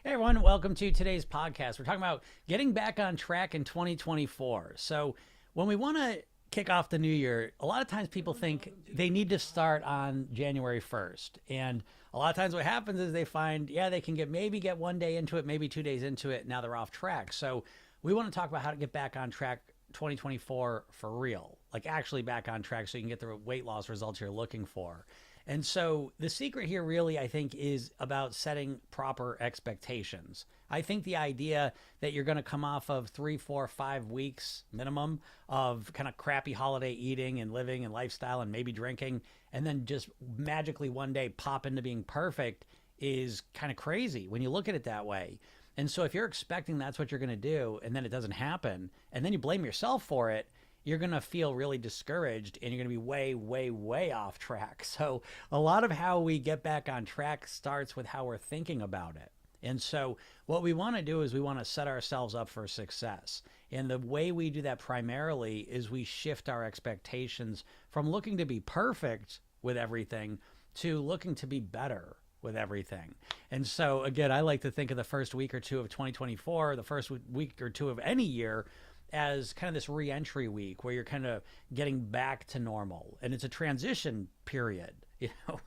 Hey everyone, welcome to today's podcast. We're talking about getting back on track in 2024. So, when we want to kick off the new year, a lot of times people think they need to start on January 1st. And a lot of times what happens is they find, they can maybe get one day into it, maybe 2 days into it, now they're off track. So, we want to talk about how to get back on track 2024 for real, like actually back on track so you can get the weight loss results you're looking for. And so the secret here really, I think, is about setting proper expectations. I think the idea that you're going to come off of 3, 4, 5 weeks minimum of kind of crappy holiday eating and living and lifestyle and maybe drinking, and then just magically one day pop into being perfect is kind of crazy when you look at it that way. And so if you're expecting that's what you're going to do and then it doesn't happen and then you blame yourself for it, you're going to feel really discouraged and you're going to be way, way, way off track. So a lot of how we get back on track starts with how we're thinking about it. And so what we want to do is we want to set ourselves up for success. And the way we do that primarily is we shift our expectations from looking to be perfect with everything to looking to be better with everything. And so again, I like to think of the first week or two of 2024, the first week or two of any year, as kind of this re-entry week where you're kind of getting back to normal. And it's a transition period,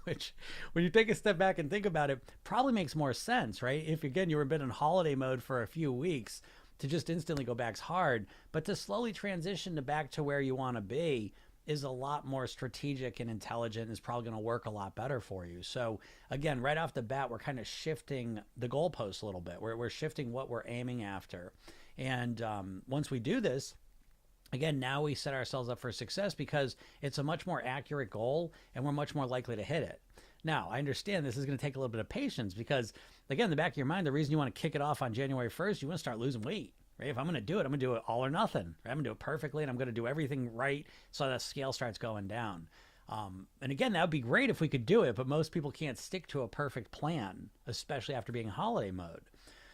which when you take a step back and think about it, probably makes more sense, right? If again, you were been in holiday mode for a few weeks, to just instantly go back's hard, but to slowly transition to back to where you want to be is a lot more strategic and intelligent and is probably going to work a lot better for you. So again, right off the bat, we're kind of shifting the goalposts a little bit. We're shifting what we're aiming after. And once we do this, again, now we set ourselves up for success because it's a much more accurate goal and we're much more likely to hit it. Now, I understand this is going to take a little bit of patience because, again, in the back of your mind, the reason you want to kick it off on January 1st, you want to start losing weight. Right? If I'm going to do it, I'm going to do it all or nothing. Right? I'm going to do it perfectly and I'm going to do everything right so that scale starts going down. And again, that would be great if we could do it, but most people can't stick to a perfect plan, especially after being in holiday mode.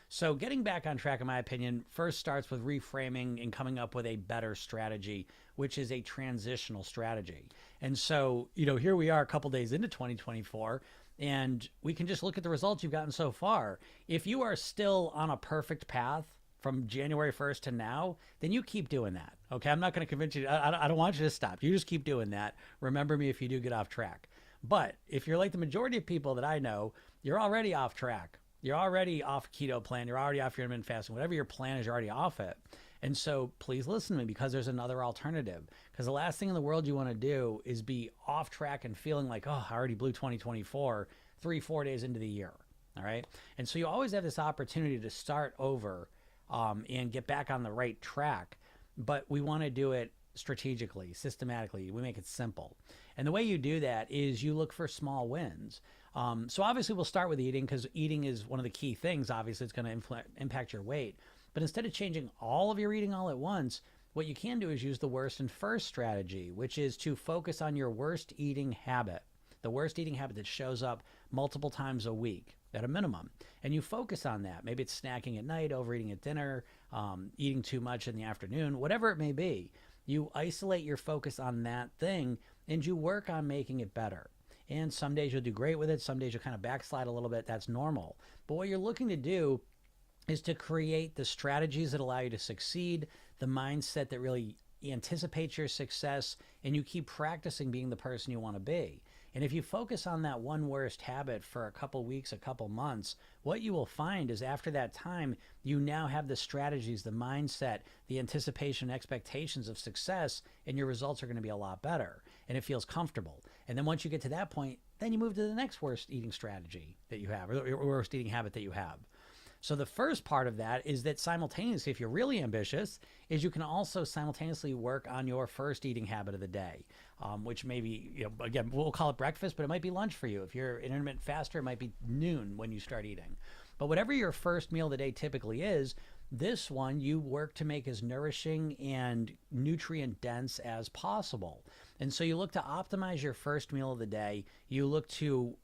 So getting back on track, in my opinion, first starts with reframing and coming up with a better strategy, which is a transitional strategy. And so, here we are a couple days into 2024, and we can just look at the results you've gotten so far. If you are still on a perfect path from January 1st to now, then you keep doing that. Okay, I'm not going to convince you. I don't want you to stop. You just keep doing that. Remember me if you do get off track. But if you're like the majority of people that I know, you're already off track. You're already off keto plan. You're already off your intermittent fasting. Whatever your plan is, you're already off it. And so please listen to me because there's another alternative. Because the last thing in the world you want to do is be off track and feeling like, I already blew 2024 3-4 days into the year. All right. And so you always have this opportunity to start over and get back on the right track. But we want to do it strategically, systematically. We make it simple. And the way you do that is you look for small wins. So obviously we'll start with eating because eating is one of the key things. Obviously it's going to impact your weight. But instead of changing all of your eating all at once, what you can do is use the worst and first strategy, which is to focus on your worst eating habit, the worst eating habit that shows up multiple times a week at a minimum. And you focus on that. Maybe it's snacking at night, overeating at dinner, eating too much in the afternoon, whatever it may be. You isolate your focus on that thing and you work on making it better. And some days you'll do great with it. Some days you'll kind of backslide a little bit. That's normal. But what you're looking to do is to create the strategies that allow you to succeed, the mindset that really anticipates your success, and you keep practicing being the person you want to be. And if you focus on that one worst habit for a couple weeks, a couple months, what you will find is after that time, you now have the strategies, the mindset, the anticipation, expectations of success, and your results are going to be a lot better. And it feels comfortable. And then once you get to that point, then you move to the next worst eating strategy that you have, or worst eating habit that you have. So the first part of that is that simultaneously, if you're really ambitious, is you can also simultaneously work on your first eating habit of the day, which maybe, again, we'll call it breakfast, but it might be lunch for you. If you're an intermittent faster, it might be noon when you start eating. But whatever your first meal of the day typically is, this one you work to make as nourishing and nutrient dense as possible. And so you look to optimize your first meal of the day. You look to,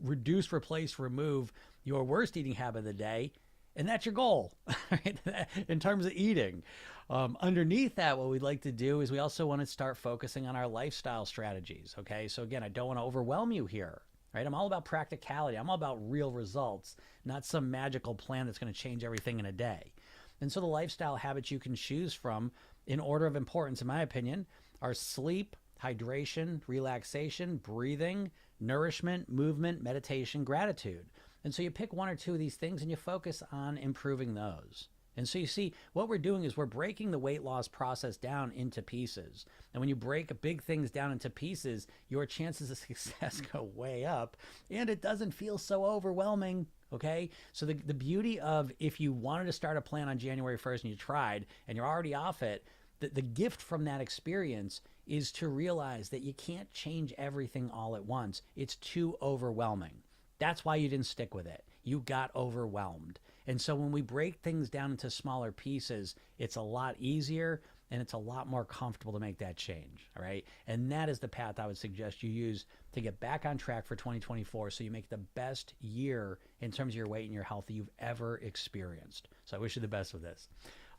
reduce, replace, remove your worst eating habit of the day. And that's your goal, right? In terms of eating. Underneath that, what we'd like to do is we also want to start focusing on our lifestyle strategies. Okay. So again, I don't want to overwhelm you here. right? I'm all about practicality. I'm all about real results, not some magical plan that's going to change everything in a day. And so the lifestyle habits you can choose from in order of importance, in my opinion, are sleep, hydration, relaxation, breathing, nourishment, movement, meditation, gratitude. And so you pick one or two of these things and you focus on improving those. And so you see, what we're doing is we're breaking the weight loss process down into pieces. And when you break big things down into pieces, your chances of success go way up, and it doesn't feel so overwhelming. Okay. So the beauty of, if you wanted to start a plan on January 1st and you tried and you're already off it, the gift from that experience is to realize that you can't change everything all at once. It's too overwhelming. That's why you didn't stick with it. You got overwhelmed. And so when we break things down into smaller pieces, it's a lot easier and it's a lot more comfortable to make that change. All right. And that is the path I would suggest you use to get back on track for 2024, so you make the best year in terms of your weight and your health that you've ever experienced. So I wish you the best with this.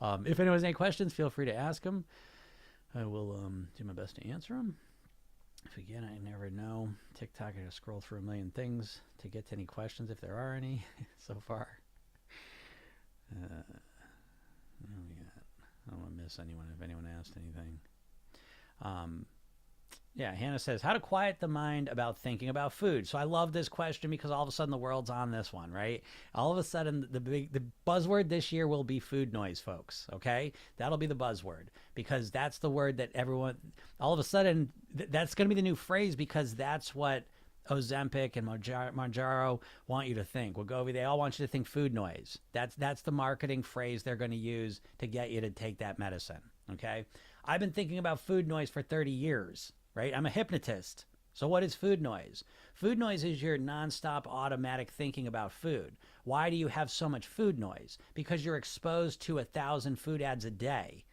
If anyone has any questions, feel free to ask them. I will do my best to answer them. If again, I never know. TikTok, I gotta scroll through a million things to get to any questions, if there are any so far. I don't want to miss anyone if anyone asked anything. Yeah, Hannah says, how to quiet the mind about thinking about food. So I love this question because all of a sudden the world's on this one, right? All of a sudden the buzzword this year will be food noise, folks. Okay, that'll be the buzzword, because that's the word that everyone, all of a sudden, that's going to be the new phrase, because that's what Ozempic and Mounjaro want you to think. Wegovy, they all want you to think food noise. That's the marketing phrase they're going to use to get you to take that medicine. Okay, I've been thinking about food noise for 30 years. Right? I'm a hypnotist. So what is food noise? Food noise is your nonstop automatic thinking about food. Why do you have so much food noise? Because you're exposed to 1,000 food ads a day.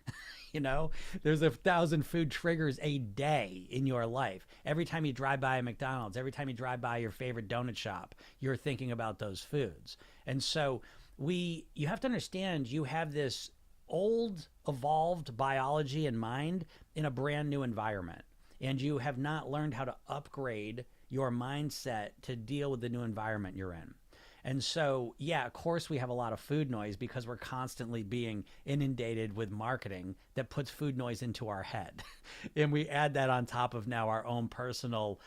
You know, there's 1,000 food triggers a day in your life. Every time you drive by a McDonald's, every time you drive by your favorite donut shop, you're thinking about those foods. And so you have to understand, you have this old, evolved biology and mind in a brand new environment. And you have not learned how to upgrade your mindset to deal with the new environment you're in. And so, yeah, of course we have a lot of food noise because we're constantly being inundated with marketing that puts food noise into our head. And we add that on top of now our own personal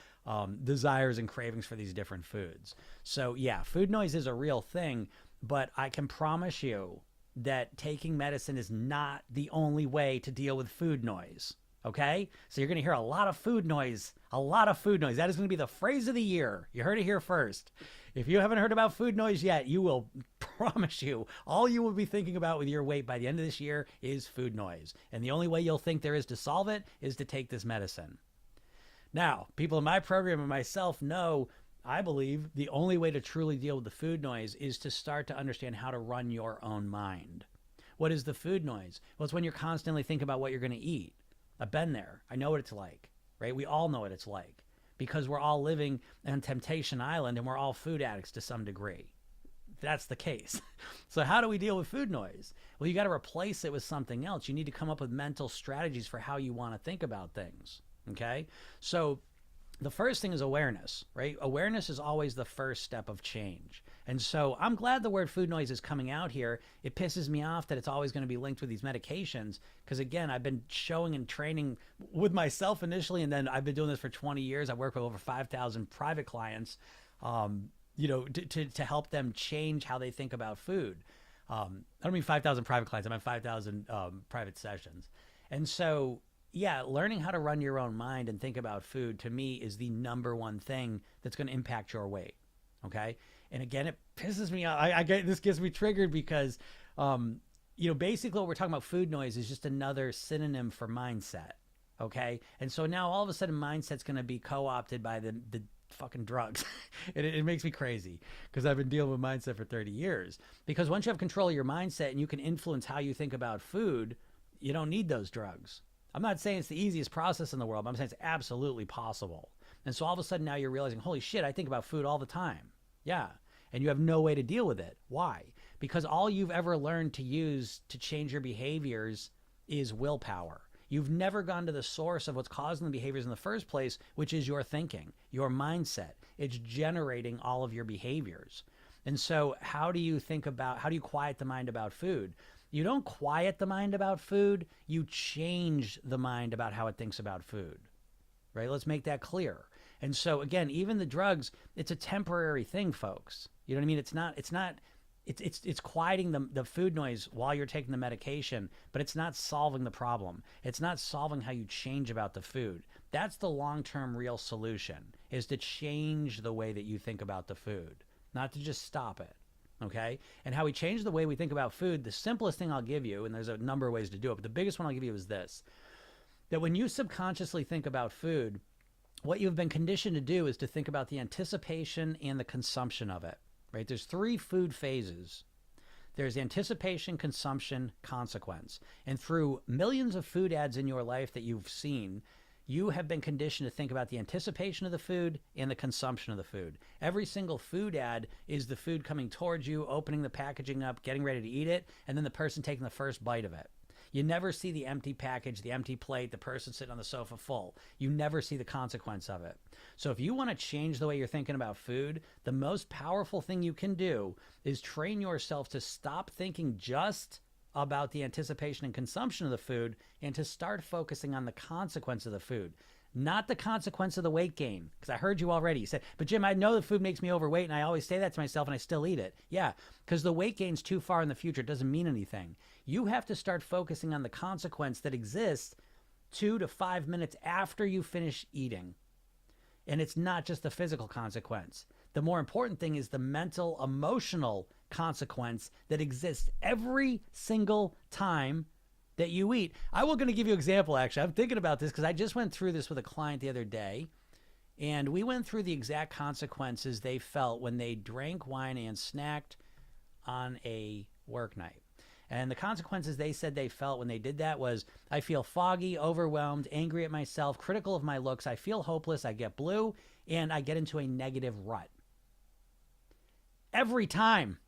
desires and cravings for these different foods. So yeah, food noise is a real thing, but I can promise you that taking medicine is not the only way to deal with food noise. Okay, so you're going to hear a lot of food noise, a lot of food noise. That is going to be the phrase of the year. You heard it here first. If you haven't heard about food noise yet, you will, promise you, all you will be thinking about with your weight by the end of this year is food noise. And the only way you'll think there is to solve it is to take this medicine. Now, people in my program and myself know, I believe, the only way to truly deal with the food noise is to start to understand how to run your own mind. What is the food noise? Well, it's when you're constantly thinking about what you're going to eat. I've been there. I know what it's like, right? We all know what it's like, because we're all living on Temptation Island and we're all food addicts to some degree. That's the case. So how do we deal with food noise? Well, you got to replace it with something else. You need to come up with mental strategies for how you want to think about things. Okay. So the first thing is awareness, right? Awareness is always the first step of change. And so I'm glad the word food noise is coming out here. It pisses me off that it's always going to be linked with these medications, because again, I've been showing and training with myself initially, and then I've been doing this for 20 years. I work with over 5,000 private clients, to help them change how they think about food. I don't mean 5,000 private clients. I mean 5,000 private sessions. And so, yeah, learning how to run your own mind and think about food, to me, is the number one thing that's going to impact your weight. Okay. And again, it pisses me off. This gets me triggered because, basically what we're talking about, food noise, is just another synonym for mindset. Okay. And so now all of a sudden mindset's going to be co-opted by the fucking drugs. And it makes me crazy, because I've been dealing with mindset for 30 years. Because once you have control of your mindset and you can influence how you think about food, you don't need those drugs. I'm not saying it's the easiest process in the world, but I'm saying it's absolutely possible. And so all of a sudden now you're realizing, holy shit, I think about food all the time. Yeah. And you have no way to deal with it. Why? Because all you've ever learned to use to change your behaviors is willpower. You've never gone to the source of what's causing the behaviors in the first place, which is your thinking, your mindset. It's generating all of your behaviors. And so how do you quiet the mind about food? You don't quiet the mind about food, you change the mind about how it thinks about food, right? Let's make that clear. And so again, even the drugs, it's a temporary thing, folks. You know what I mean? It's quieting the food noise while you're taking the medication, but it's not solving the problem. It's not solving how you change about the food. That's the long-term real solution, is to change the way that you think about the food, not to just stop it. Okay? And how we change the way we think about food, the simplest thing I'll give you, and there's a number of ways to do it, but the biggest one I'll give you is this, that when you subconsciously think about food, what you've been conditioned to do is to think about the anticipation and the consumption of it, right? There's 3 food phases. There's anticipation, consumption, consequence. And through millions of food ads in your life that you've seen, you have been conditioned to think about the anticipation of the food and the consumption of the food. Every single food ad is the food coming towards you, opening the packaging up, getting ready to eat it, and then the person taking the first bite of it. You never see the empty package, the empty plate, the person sitting on the sofa full. You never see the consequence of it. So if you want to change the way you're thinking about food, the most powerful thing you can do is train yourself to stop thinking just about the anticipation and consumption of the food and to start focusing on the consequence of the food, not the consequence of the weight gain. Because I heard you already. You said, but Jim, I know the food makes me overweight and I always say that to myself and I still eat it. Yeah, because the weight gain's too far in the future. It doesn't mean anything. You have to start focusing on the consequence that exists 2 to 5 minutes after you finish eating. And it's not just the physical consequence. The more important thing is the mental, emotional consequence that exists every single time that you eat. I was going to give you an example, actually. I'm thinking about this because I just went through this with a client the other day, and we went through the exact consequences they felt when they drank wine and snacked on a work night. And the consequences they said they felt when they did that was, I feel foggy, overwhelmed, angry at myself, critical of my looks, I feel hopeless, I get blue, and I get into a negative rut. Every time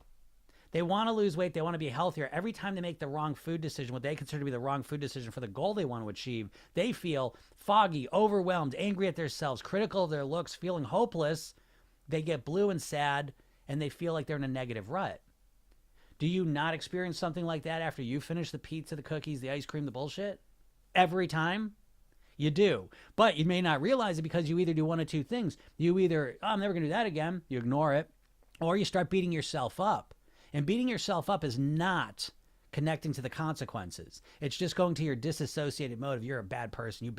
they want to lose weight, they want to be healthier, every time they make the wrong food decision, what they consider to be the wrong food decision for the goal they want to achieve, they feel foggy, overwhelmed, angry at themselves, critical of their looks, feeling hopeless, they get blue and sad, and they feel like they're in a negative rut. Do you not experience something like that after you finish the pizza, the cookies, the ice cream, the bullshit? Every time? You do. But you may not realize it because you either do one of 2 things. You either, oh, I'm never going to do that again. You ignore it. Or you start beating yourself up. And beating yourself up is not connecting to the consequences. It's just going to your disassociated mode of you're a bad person, you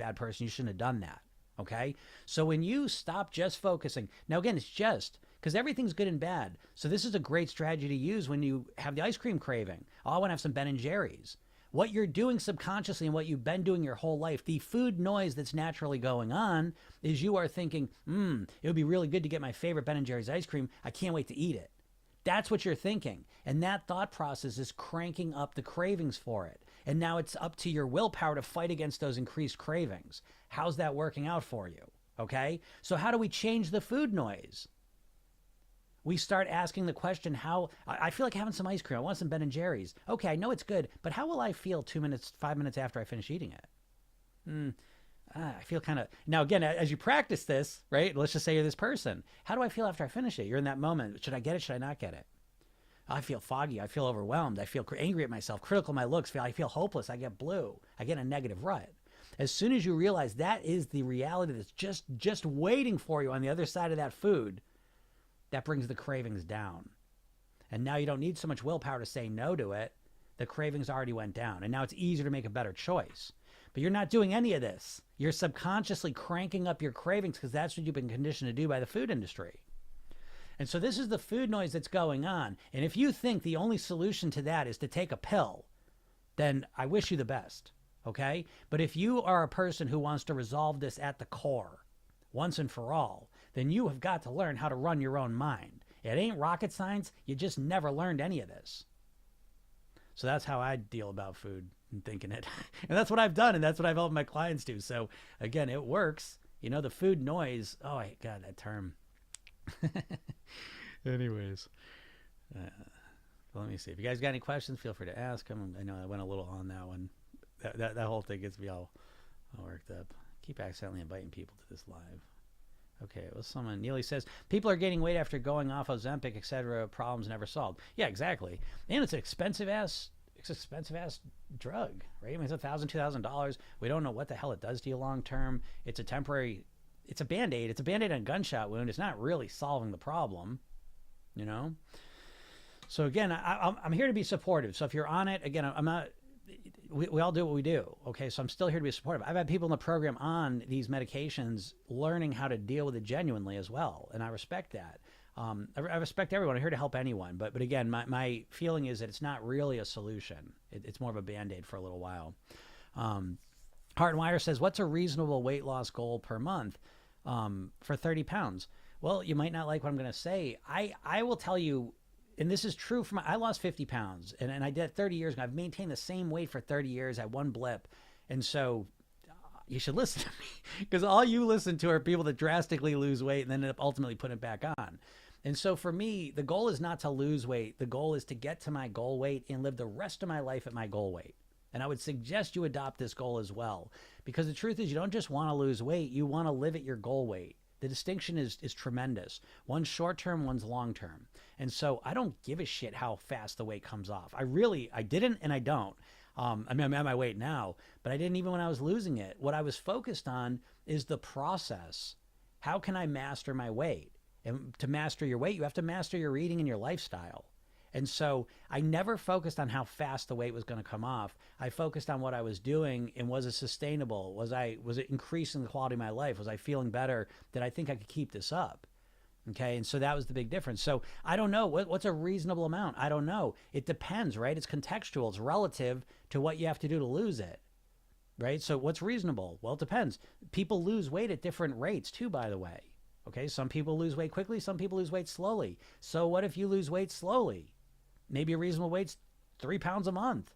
shouldn't have done that. Okay? So when you stop just focusing, now again, it's just, because everything's good and bad. So this is a great strategy to use when you have the ice cream craving. Oh, I want to have some Ben & Jerry's. What you're doing subconsciously and what you've been doing your whole life, the food noise that's naturally going on is you are thinking, it would be really good to get my favorite Ben & Jerry's ice cream. I can't wait to eat it. That's what you're thinking. And that thought process is cranking up the cravings for it. And now it's up to your willpower to fight against those increased cravings. How's that working out for you? Okay? So how do we change the food noise? We start asking the question, I feel like having some ice cream. I want some Ben & Jerry's. Okay, I know it's good, but how will I feel 2 minutes, 5 minutes after I finish eating it? I feel kind of, now again, as you practice this, right? Let's just say you're this person. How do I feel after I finish it? You're in that moment. Should I get it? Should I not get it? I feel foggy. I feel overwhelmed. I feel angry at myself, critical of my looks. I feel hopeless. I get blue. I get a negative rut. As soon as you realize that is the reality that's just waiting for you on the other side of that food, that brings the cravings down. And now you don't need so much willpower to say no to it. The cravings already went down. And now it's easier to make a better choice. But you're not doing any of this. You're subconsciously cranking up your cravings because that's what you've been conditioned to do by the food industry. And so this is the food noise that's going on. And if you think the only solution to that is to take a pill, then I wish you the best, okay? But if you are a person who wants to resolve this at the core, once and for all, then you have got to learn how to run your own mind. It ain't rocket science. You just never learned any of this. So that's how I deal about food and thinking it. And that's what I've done, and that's what I've helped my clients do. So again, it works. You know, the food noise. Oh, God, that term. Anyways, let me see. If you guys got any questions, feel free to ask them. I know I went a little on that one. That whole thing gets me all worked up. Keep accidentally inviting people to this live. Okay, well, someone, Neely says, people are gaining weight after going off Ozempic, etc. Problems never solved. Yeah, exactly. And it's an expensive ass drug, right? I mean, it's $1,000, $2,000. We don't know what the hell it does to you long term. It's a temporary, it's a Band-Aid. It's a Band-Aid on a gunshot wound. It's not really solving the problem, you know? So again, I'm here to be supportive. So if you're on it, again, I'm not, we all do what we do. Okay. So I'm still here to be supportive. I've had people in the program on these medications learning how to deal with it genuinely as well. And I respect that. I respect everyone. I'm here to help anyone. But again, my feeling is that it's not really a solution. It's more of a Band-Aid for a little while. Heart and Wire says, what's a reasonable weight loss goal per month for 30 pounds? Well, you might not like what I'm going to say. I will tell you, and this is true for I lost 50 pounds and I did it 30 years ago. I've maintained the same weight for 30 years at one blip. And so you should listen to me because all you listen to are people that drastically lose weight and then end up ultimately putting it back on. And so for me, the goal is not to lose weight. The goal is to get to my goal weight and live the rest of my life at my goal weight. And I would suggest you adopt this goal as well, because the truth is you don't just want to lose weight. You want to live at your goal weight. The distinction is tremendous. One's short-term, one's long-term. And so I don't give a shit how fast the weight comes off. I didn't, and I don't. I mean, I'm at my weight now, but I didn't even when I was losing it. What I was focused on is the process. How can I master my weight? And to master your weight, you have to master your eating and your lifestyle. And so I never focused on how fast the weight was going to come off. I focused on what I was doing and was it sustainable? Was it increasing the quality of my life? Was I feeling better? Did I think I could keep this up? Okay. And so that was the big difference. So I don't know what's a reasonable amount. I don't know. It depends, right? It's contextual. It's relative to what you have to do to lose it, right? So what's reasonable? Well, it depends. People lose weight at different rates too, by the way. Okay. Some people lose weight quickly. Some people lose weight slowly. So what if you lose weight slowly? Maybe a reasonable weight's 3 pounds a month.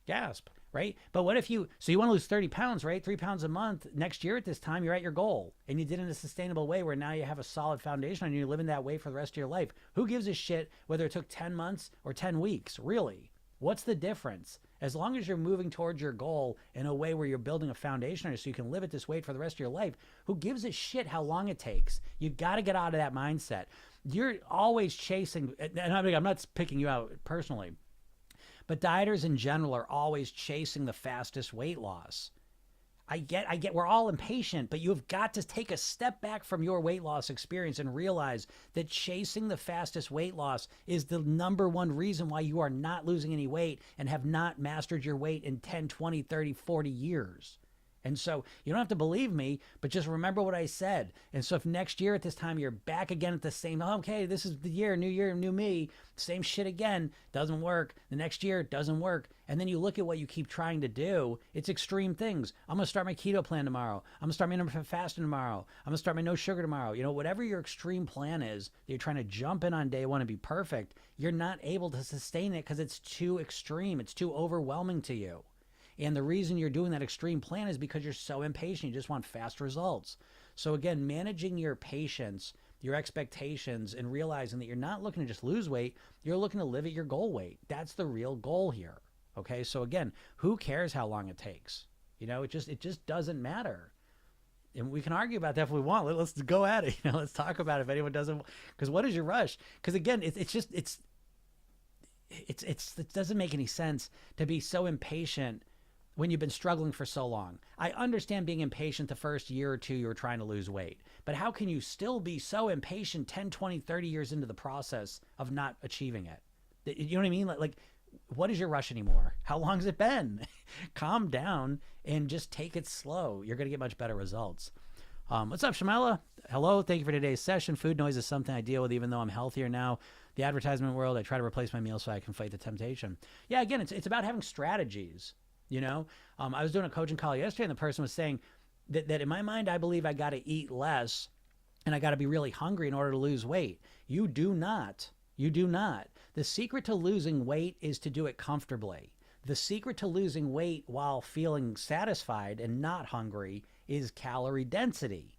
Gasp, right? But what if you want to lose 30 pounds, right? 3 pounds a month. Next year at this time, you're at your goal. And you did it in a sustainable way where now you have a solid foundation and you're living that way for the rest of your life. Who gives a shit whether it took 10 months or 10 weeks? Really? What's the difference? As long as you're moving towards your goal in a way where you're building a foundation so you can live at this weight for the rest of your life, who gives a shit how long it takes? You got to get out of that mindset. You're always chasing, and I'm not picking you out personally, but dieters in general are always chasing the fastest weight loss. I get, we're all impatient, but you've got to take a step back from your weight loss experience and realize that chasing the fastest weight loss is the number one reason why you are not losing any weight and have not mastered your weight in 10, 20, 30, 40 years. And so you don't have to believe me, but just remember what I said. And so if next year at this time you're back again at the same, okay, this is the year, new me, same shit again, doesn't work. The next year it doesn't work. And then you look at what you keep trying to do. It's extreme things. I'm going to start my keto plan tomorrow. I'm going to start my intermittent fasting tomorrow. I'm going to start my no sugar tomorrow. You know, whatever your extreme plan is that you're trying to jump in on day one and be perfect, you're not able to sustain it because it's too extreme. It's too overwhelming to you. And the reason you're doing that extreme plan is because you're so impatient. You just want fast results. So again, managing your patience, your expectations, and realizing that you're not looking to just lose weight, you're looking to live at your goal weight. That's the real goal here. Okay. So again, who cares how long it takes? You know, it just doesn't matter. And we can argue about that if we want. Let's go at it. You know, let's talk about it if anyone doesn't, because what is your rush? Because again, it doesn't make any sense to be so impatient when you've been struggling for so long. I understand being impatient the first year or two you were trying to lose weight, but how can you still be so impatient 10, 20, 30 years into the process of not achieving it? You know what I mean? Like what is your rush anymore? How long has it been? Calm down and just take it slow. You're going to get much better results. What's up, Shamela? Hello. Thank you for today's session. Food noise is something I deal with even though I'm healthier now. The advertisement world, I try to replace my meals so I can fight the temptation. Yeah, again, it's about having strategies. You know, I was doing a coaching call yesterday and the person was saying that in my mind, I believe I got to eat less and I got to be really hungry in order to lose weight. You do not. You do not. The secret to losing weight is to do it comfortably. The secret to losing weight while feeling satisfied and not hungry is calorie density.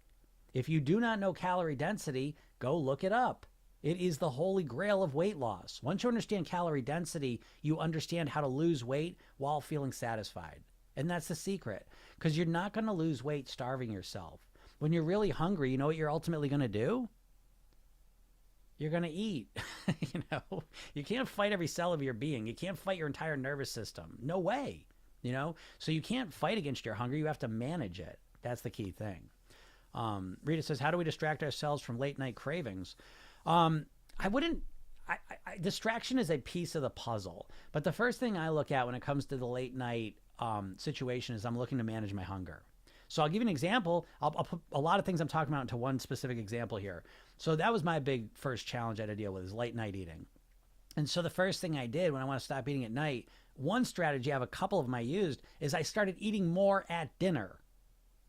If you do not know calorie density, go look it up. It is the holy grail of weight loss. Once you understand calorie density, you understand how to lose weight while feeling satisfied. And that's the secret, because you're not going to lose weight starving yourself. When you're really hungry, you know what you're ultimately going to do? You're going to eat. You can't fight every cell of your being. You can't fight your entire nervous system. No way. So you can't fight against your hunger. You have to manage it. That's the key thing. Rita says, how do we distract ourselves from late night cravings? Distraction is a piece of the puzzle, but the first thing I look at when it comes to the late night situation is I'm looking to manage my hunger. So I'll give you an example. I'll put a lot of things I'm talking about into one specific example here. So that was my big first challenge I had to deal with, is late night eating. And so the first thing I did when I want to stop eating at night, one strategy, I have a couple of them I used, is I started eating more at dinner.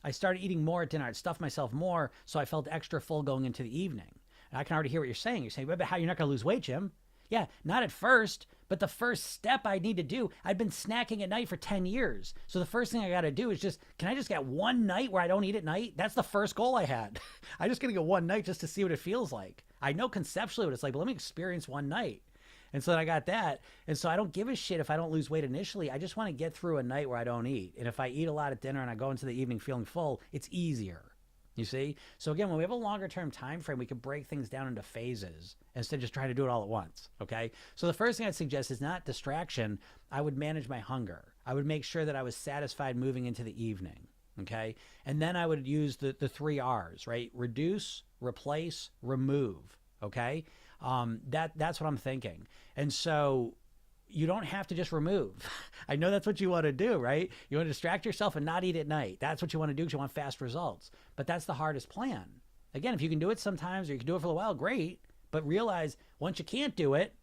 I'd stuff myself more, so I felt extra full going into the evening. And I can already hear what you're saying. You're saying, but how, you're not going to lose weight, Jim? Yeah, not at first, but the first step I need to do, I've been snacking at night for 10 years. So the first thing I got to do is can I just get one night where I don't eat at night? That's the first goal I had. I just going to get one night just to see what it feels like. I know conceptually what it's like, but let me experience one night. And so then I got that. And so I don't give a shit if I don't lose weight initially. I just want to get through a night where I don't eat. And if I eat a lot at dinner and I go into the evening feeling full, it's easier. You see? So again, when we have a longer term time frame, we can break things down into phases instead of just trying to do it all at once. Okay. So the first thing I'd suggest is not distraction. I would manage my hunger. I would make sure that I was satisfied moving into the evening. Okay. And then I would use the 3 R's, right? Reduce, replace, remove. Okay. That's what I'm thinking. And so you don't have to just remove. I know that's what you want to do, right? You want to distract yourself and not eat at night. That's what you want to do because you want fast results. But that's the hardest plan. Again, if you can do it sometimes or you can do it for a while, great. But realize once you can't do it,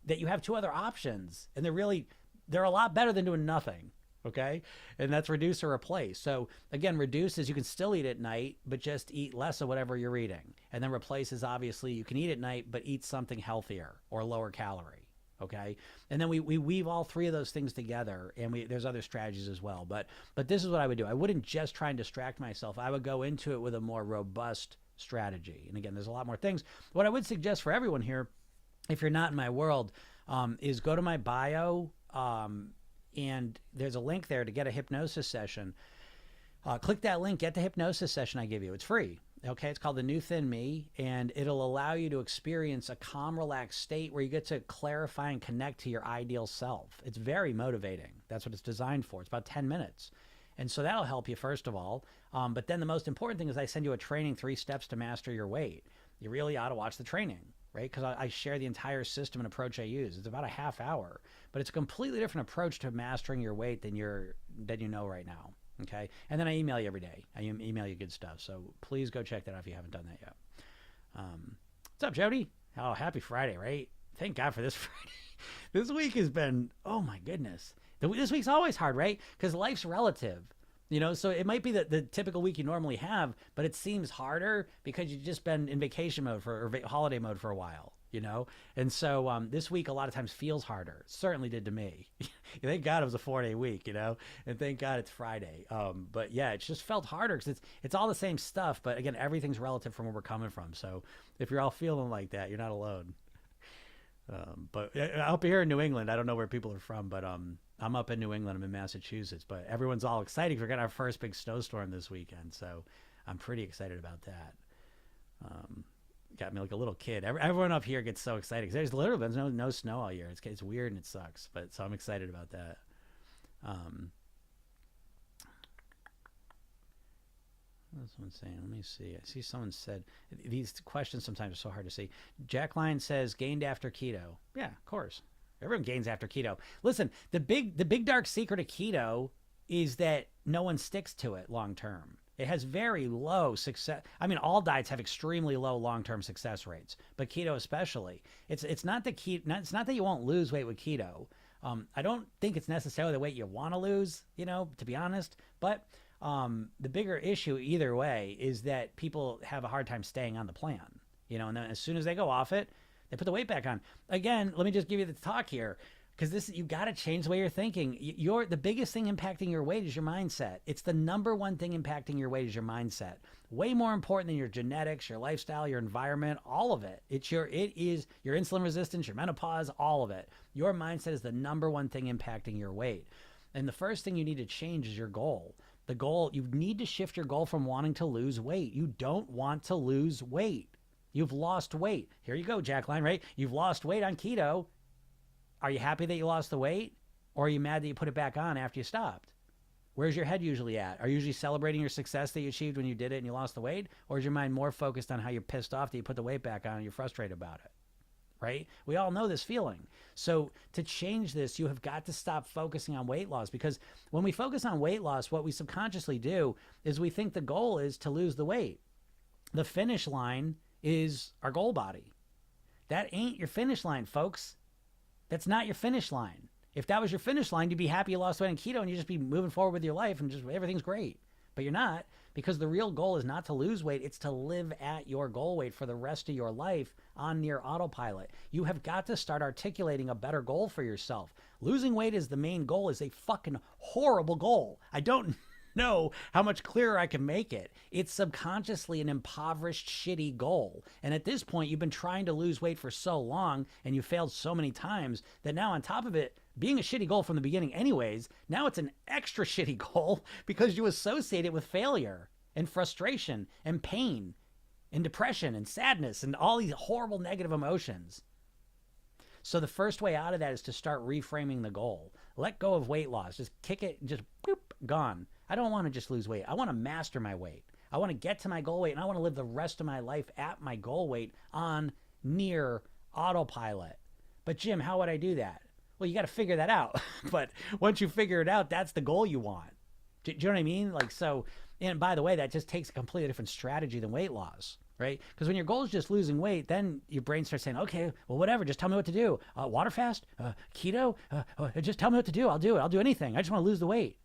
that you have 2 other options. And they're a lot better than doing nothing. Okay. And that's reduce or replace. So again, reduce is you can still eat at night, but just eat less of whatever you're eating. And then replace is obviously you can eat at night, but eat something healthier or lower calorie. Okay. And then we weave all 3 of those things together, and there's other strategies as well. But this is what I would do. I wouldn't just try and distract myself. I would go into it with a more robust strategy. And again, there's a lot more things. What I would suggest for everyone here, if you're not in my world, is go to my bio, and there's a link there to get a hypnosis session. Click that link, get the hypnosis session I give you. It's free. Okay, it's called The New Thin Me, and it'll allow you to experience a calm, relaxed state where you get to clarify and connect to your ideal self. It's very motivating. That's what it's designed for. It's about 10 minutes. And so that'll help you, first of all. But then the most important thing is I send you a training, 3 steps to master your weight. You really ought to watch the training, right? Because I share the entire system and approach I use. It's about a half hour, but it's a completely different approach to mastering your weight than you know right now. Okay. And then I email you every day. I email you good stuff. So please go check that out if you haven't done that yet. What's up, Jody? Oh, happy Friday, right? Thank God for this Friday. This week has been, oh my goodness. This week's always hard, right? Because life's relative, so it might be the typical week you normally have, but it seems harder because you've just been in vacation mode or holiday mode for a while. And so this week a lot of times feels harder. It certainly did to me. Thank God it was a 4-day week, and thank God it's Friday. But yeah, it just felt harder because it's all the same stuff. But again, everything's relative from where we're coming from. So if you're all feeling like that, you're not alone. But up here in New England, I don't know where people are from, but I'm up in New England. I'm in Massachusetts, but everyone's all excited. We're getting our first big snowstorm this weekend. So I'm pretty excited about that. Got me like a little kid. Everyone up here gets so excited because there's literally been no snow all year. It's weird and it sucks, but so I'm excited about that. What's someone saying? Let me see. I see someone said these questions sometimes are so hard to see. Jack Lyon says gained after keto. Yeah, of course. Everyone gains after keto. Listen, the big dark secret of keto is that no one sticks to it long term. It has very low success. I mean, all diets have extremely low long-term success rates, but keto especially. It's not that it's not that you won't lose weight with keto. I don't think it's necessarily the weight you want to lose, to be honest. But the bigger issue either way is that people have a hard time staying on the plan, and then as soon as they go off it, they put the weight back on. Again, let me just give you the talk here. Because you got to change the way you're thinking. The biggest thing impacting your weight is your mindset. It's the number one thing impacting your weight is your mindset. way more important than your genetics, your lifestyle, your environment, all of it. It is your insulin resistance, your menopause, all of it. Your mindset is the number one thing impacting your weight. And the first thing you need to change is your goal. The goal, you need to shift your goal from wanting to lose weight. You don't want to lose weight. You've lost weight. Here you go, Jackline, right? You've lost weight on keto. Are you happy that you lost the weight? Or are you mad that you put it back on after you stopped? Where's your head usually at? Are you usually celebrating your success that you achieved when you did it and you lost the weight? Or is your mind more focused on how you're pissed off that you put the weight back on and you're frustrated about it? Right? We all know this feeling. So to change this, you have got to stop focusing on weight loss, because when we focus on weight loss, what we subconsciously do is we think the goal is to lose the weight. The finish line is our goal body. That ain't your finish line, folks. That's not your finish line. If that was your finish line, you'd be happy you lost weight on keto and you'd just be moving forward with your life and just everything's great. But you're not, because the real goal is not to lose weight. It's to live at your goal weight for the rest of your life on near autopilot. You have got to start articulating a better goal for yourself. Losing weight as the main goal is a fucking horrible goal. I don't know how much clearer I can make it. It's subconsciously an impoverished, shitty goal. And at this point, you've been trying to lose weight for so long and you failed so many times that now on top of it, being a shitty goal from the beginning anyways, now it's an extra shitty goal because you associate it with failure and frustration and pain and depression and sadness and all these horrible negative emotions. So the first way out of that is to start reframing the goal. Let go of weight loss. Just kick it, just boop, gone. I don't want to just lose weight. I want to master my weight. I want to get to my goal weight, and I want to live the rest of my life at my goal weight on near autopilot. But Jim, how would I do that? Well, you got to figure that out. But once you figure it out, that's the goal you want. Do you know what I mean? Like, so, and by the way, that just takes a completely different strategy than weight loss, right? Because when your goal is just losing weight, then your brain starts saying, okay, well, whatever, just tell me what to do. Water fast, keto, just tell me what to do. I'll do it. I'll do anything. I just want to lose the weight.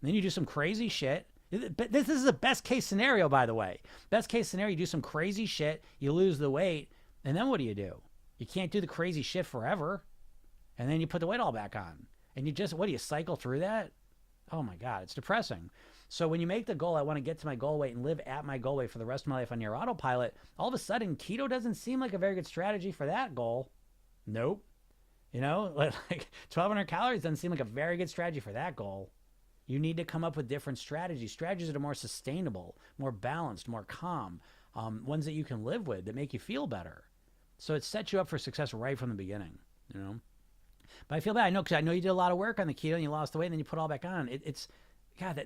And then you do some crazy shit. But this is a best case scenario, by the way. Best case scenario, you do some crazy shit, you lose the weight, and then what do? You can't do the crazy shit forever. And then you put the weight all back on. And you just, what do you cycle through that? Oh my God, it's depressing. So when you make the goal, I want to get to my goal weight and live at my goal weight for the rest of my life on your autopilot, all of a sudden, keto doesn't seem like a very good strategy for that goal. Nope. You know, like 1,200 calories doesn't seem like a very good strategy for that goal. You need to come up with different strategies that are more sustainable, more balanced, more calm, ones that you can live with that make you feel better. So it sets you up for success right from the beginning, you know? But I feel bad. I know, because I know you did a lot of work on the keto and you lost the weight and then you put it all back on. It's God,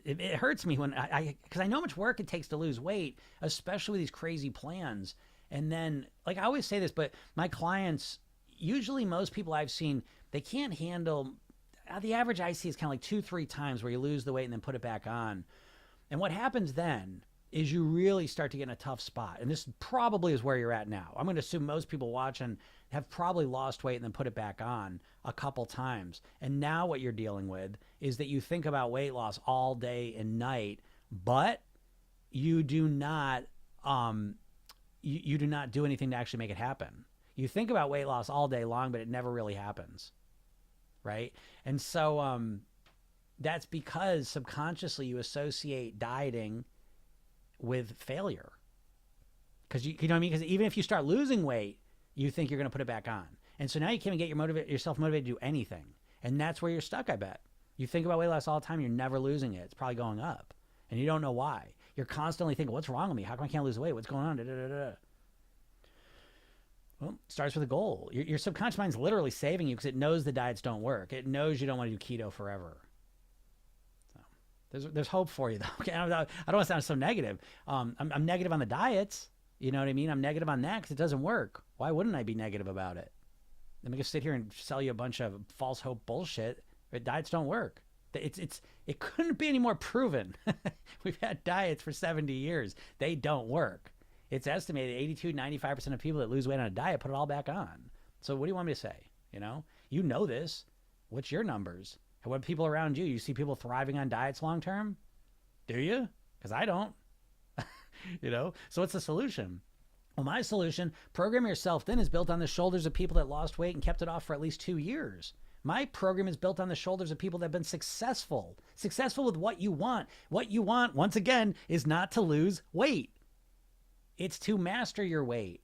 it hurts me when because I know how much work it takes to lose weight, especially with these crazy plans. And then, like I always say this, but my clients, usually most people I've seen, they can't handle, the average I see is kind of like 2-3 times where you lose the weight and then put it back on. And what happens then is you really start to get in a tough spot. And this probably is where you're at now. I'm going to assume most people watching have probably lost weight and then put it back on a couple times. And now what you're dealing with is that you think about weight loss all day and night, but you do not you do not do anything to actually make it happen. You think about weight loss all day long, but it never really happens. Right? And so that's because subconsciously you associate dieting with failure. Because you know what I mean? Because even if you start losing weight, you think you're going to put it back on. And so now you can't even get yourself motivated to do anything. And that's where you're stuck, I bet. You think about weight loss all the time, you're never losing it. It's probably going up. And you don't know why. You're constantly thinking, what's wrong with me? How come I can't lose weight? What's going on? Well, it starts with a goal. Your subconscious mind's literally saving you because it knows the diets don't work. It knows you don't want to do keto forever. So there's hope for you, though. Okay, I don't want to sound so negative. I'm negative on the diets. You know what I mean? I'm negative on that because it doesn't work. Why wouldn't I be negative about it? I'm going to sit here and sell you a bunch of false hope bullshit. Diets don't work. It couldn't be any more proven. We've had diets for 70 years. They don't work. It's estimated 82-95% of people that lose weight on a diet put it all back on. So what do you want me to say? You know this. What's your numbers? And what people around you see people thriving on diets long term? Do you? Because I don't. So what's the solution? Well, my solution, program yourself thin, is built on the shoulders of people that lost weight and kept it off for at least 2 years. My program is built on the shoulders of people that have been successful with what you want. What you want, once again, is not to lose weight. It's to master your weight.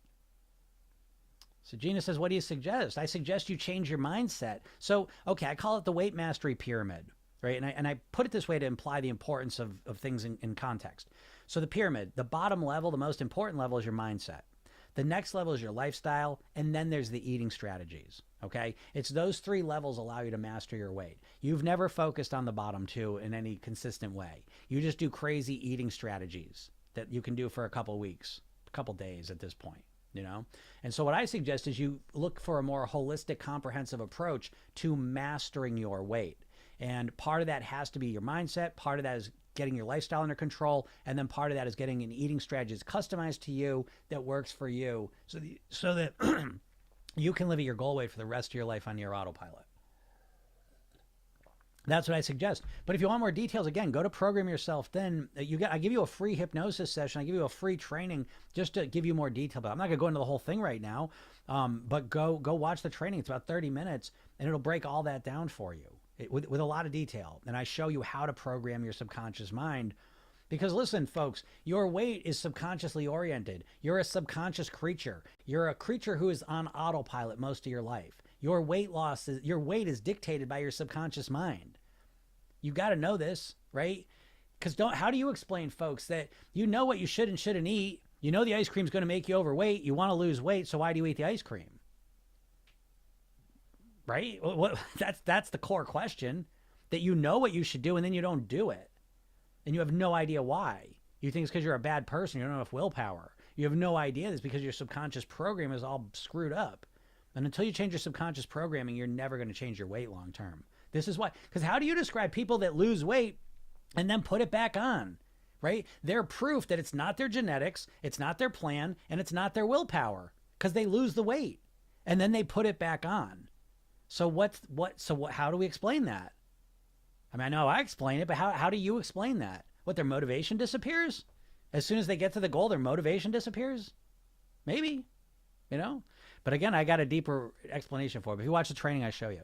So Gina says, what do you suggest? I suggest you change your mindset. So, okay, I call it the weight mastery pyramid, right? And I put it this way to imply the importance of things in context. So the pyramid, the bottom level, the most important level is your mindset. The next level is your lifestyle, and then there's the eating strategies, okay? It's those three levels allow you to master your weight. You've never focused on the bottom two in any consistent way. You just do crazy eating strategies that you can do for a couple weeks, a couple days at this point, you know? And so what I suggest is you look for a more holistic, comprehensive approach to mastering your weight. And part of that has to be your mindset. Part of that is getting your lifestyle under control. And then part of that is getting an eating strategy that's customized to you, that works for you, so that you can live at your goal weight for the rest of your life on your autopilot. That's what I suggest. But if you want more details, again, go to Program Yourself. Then I give you a free hypnosis session. I give you a free training just to give you more detail about it. I'm not going to go into the whole thing right now, but go watch the training. It's about 30 minutes, and it'll break all that down for you with a lot of detail. And I show you how to program your subconscious mind. Because listen, folks, your weight is subconsciously oriented. You're a subconscious creature. You're a creature who is on autopilot most of your life. Your weight is dictated by your subconscious mind. You got to know this, right? Because how do you explain, folks, that you know what you should and shouldn't eat? You know the ice cream is going to make you overweight. You want to lose weight, so why do you eat the ice cream? Right? That's the core question. That you know what you should do and then you don't do it. And you have no idea why. You think it's because you're a bad person. You don't have enough willpower. You have no idea it's because your subconscious program is all screwed up. And until you change your subconscious programming, you're never going to change your weight long term. This is why. Because how do you describe people that lose weight and then put it back on? Right? They're proof that it's not their genetics, it's not their plan, and it's not their willpower. Because they lose the weight. And then they put it back on. So how do we explain that? I mean, I know I explain it, but how do you explain that? What, their motivation disappears? As soon as they get to the goal, their motivation disappears? Maybe, you know? But again, I got a deeper explanation for it. But if you watch the training, I show you.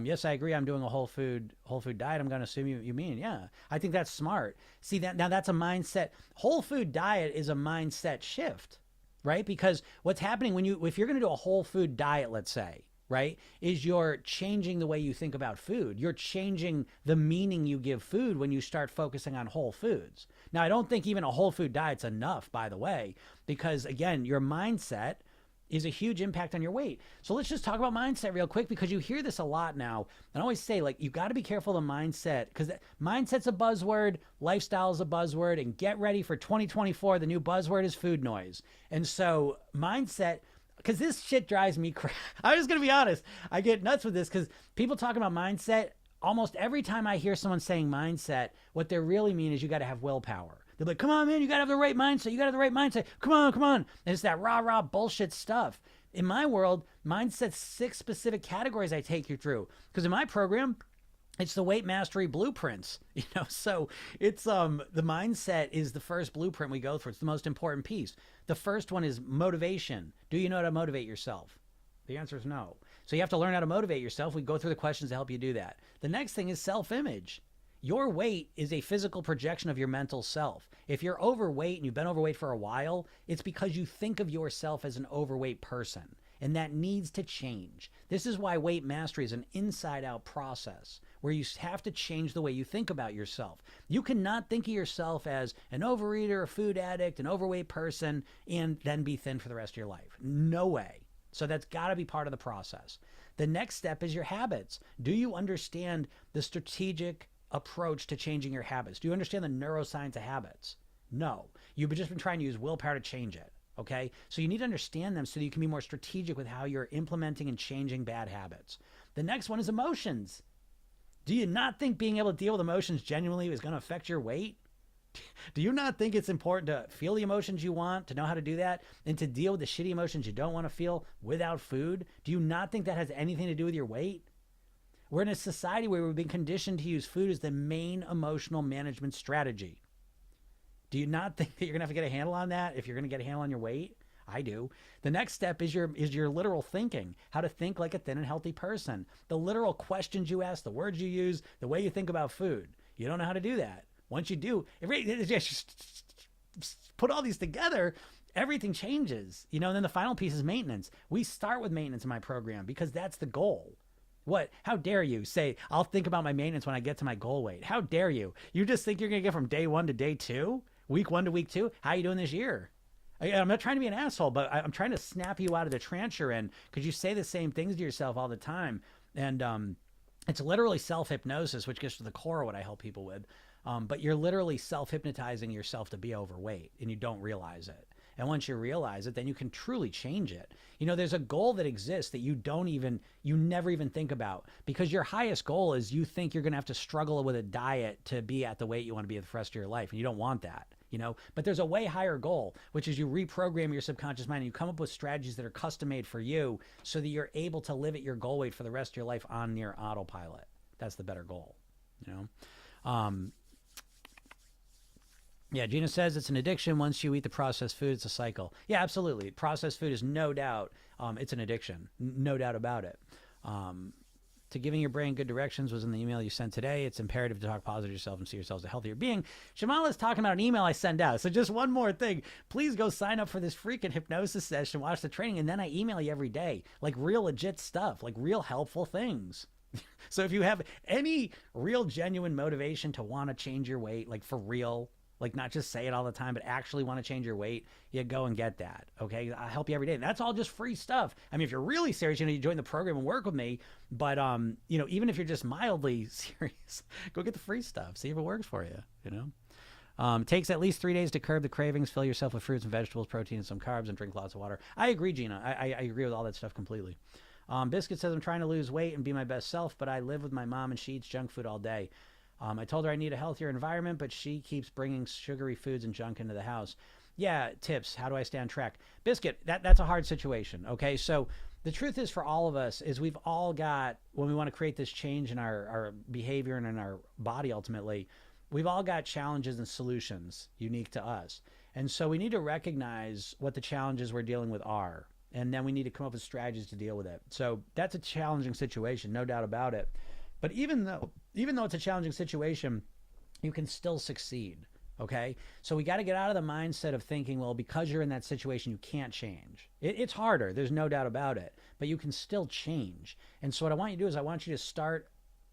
Yes, I agree. I'm doing a whole food diet. I'm going to assume you mean, yeah. I think that's smart. See, now that's a mindset. Whole food diet is a mindset shift, right? Because what's happening if you're going to do a whole food diet, let's say, right, is you're changing the way you think about food. You're changing the meaning you give food when you start focusing on whole foods. Now, I don't think even a whole food diet's enough, by the way, because again, your mindset is a huge impact on your weight. So let's just talk about mindset real quick, because you hear this a lot now. And I always say, like, you got to be careful of mindset, because mindset's a buzzword, lifestyle is a buzzword, and get ready for 2024. The new buzzword is food noise. And so mindset, because this shit drives me crazy. I'm just going to be honest. I get nuts with this because people talking about mindset, almost every time I hear someone saying mindset, what they really mean is you got to have willpower. They're like, come on, man, you got to have the right mindset. You got to have the right mindset. Come on. And it's that rah bullshit stuff. In my world, mindset's 6 specific categories I take you through. Because in my program, it's the weight mastery blueprints, you know, so it's, the mindset is the first blueprint we go through. It's the most important piece. The first one is motivation. Do you know how to motivate yourself? The answer is no. So you have to learn how to motivate yourself. We go through the questions to help you do that. The next thing is self-image. Your weight is a physical projection of your mental self. If you're overweight and you've been overweight for a while, it's because you think of yourself as an overweight person, and that needs to change. This is why weight mastery is an inside-out process where you have to change the way you think about yourself. You cannot think of yourself as an overeater, a food addict, an overweight person, and then be thin for the rest of your life. No way. So that's got to be part of the process. The next step is your habits. Do you understand the strategic approach to changing your habits? Do you understand the neuroscience of habits? No. You've just been trying to use willpower to change it. Okay? So you need to understand them so that you can be more strategic with how you're implementing and changing bad habits. The next one is emotions. Do you not think being able to deal with emotions genuinely is going to affect your weight? Do you not think it's important to feel the emotions you want, to know how to do that, and to deal with the shitty emotions you don't want to feel without food? Do you not think that has anything to do with your weight? We're in a society where we've been conditioned to use food as the main emotional management strategy. Do you not think that you're going to have to get a handle on that if you're going to get a handle on your weight? I do. The next step is your literal thinking, how to think like a thin and healthy person. The literal questions you ask, the words you use, the way you think about food. You don't know how to do that. Once you do, put all these together, everything changes. And then the final piece is maintenance. We start with maintenance in my program because that's the goal. What? How dare you say, I'll think about my maintenance when I get to my goal weight? How dare you? You just think you're going to get from day 1 to day 2, week 1 to week 2? How are you doing this year? I'm not trying to be an asshole, but I'm trying to snap you out of the trance you're in because you say the same things to yourself all the time. And it's literally self-hypnosis, which gets to the core of what I help people with. But you're literally self-hypnotizing yourself to be overweight and you don't realize it. And once you realize it, then you can truly change it. There's a goal that exists that you never even think about, because your highest goal is you think you're going to have to struggle with a diet to be at the weight you want to be the rest of your life. And you don't want that, but there's a way higher goal, which is you reprogram your subconscious mind and you come up with strategies that are custom made for you so that you're able to live at your goal weight for the rest of your life on your autopilot. That's the better goal, Yeah, Gina says it's an addiction. Once you eat the processed food, it's a cycle. Yeah, absolutely. Processed food is no doubt, it's an addiction. No doubt about it. To giving your brain good directions was in the email you sent today. It's imperative to talk positive to yourself and see yourself as a healthier being. Shamala is talking about an email I send out. So just one more thing. Please go sign up for this freaking hypnosis session, watch the training, and then I email you every day. Like real legit stuff, like real helpful things. So if you have any real genuine motivation to want to change your weight, like for real, like not just say it all the time, but actually want to change your weight, you go and get that. Okay. I'll help you every day. And that's all just free stuff. I mean, if you're really serious, you join the program and work with me, but even if you're just mildly serious, go get the free stuff. See if it works for you, It takes at least 3 days to curb the cravings, fill yourself with fruits and vegetables, protein, and some carbs, and drink lots of water. I agree, Gina. I agree with all that stuff completely. Biscuit says, I'm trying to lose weight and be my best self, but I live with my mom and she eats junk food all day. I told her I need a healthier environment, but she keeps bringing sugary foods and junk into the house. Yeah, tips. How do I stay on track? Biscuit, that's a hard situation, okay? So the truth is for all of us is we've all got, when we want to create this change in our behavior and in our body ultimately, we've all got challenges and solutions unique to us. And so we need to recognize what the challenges we're dealing with are. And then we need to come up with strategies to deal with it. So that's a challenging situation, no doubt about it. But even though it's a challenging situation, you can still succeed, okay? So we got to get out of the mindset of thinking, well, because you're in that situation, you can't change. It's harder, there's no doubt about it, but you can still change. And so what I want you to do is I want you to start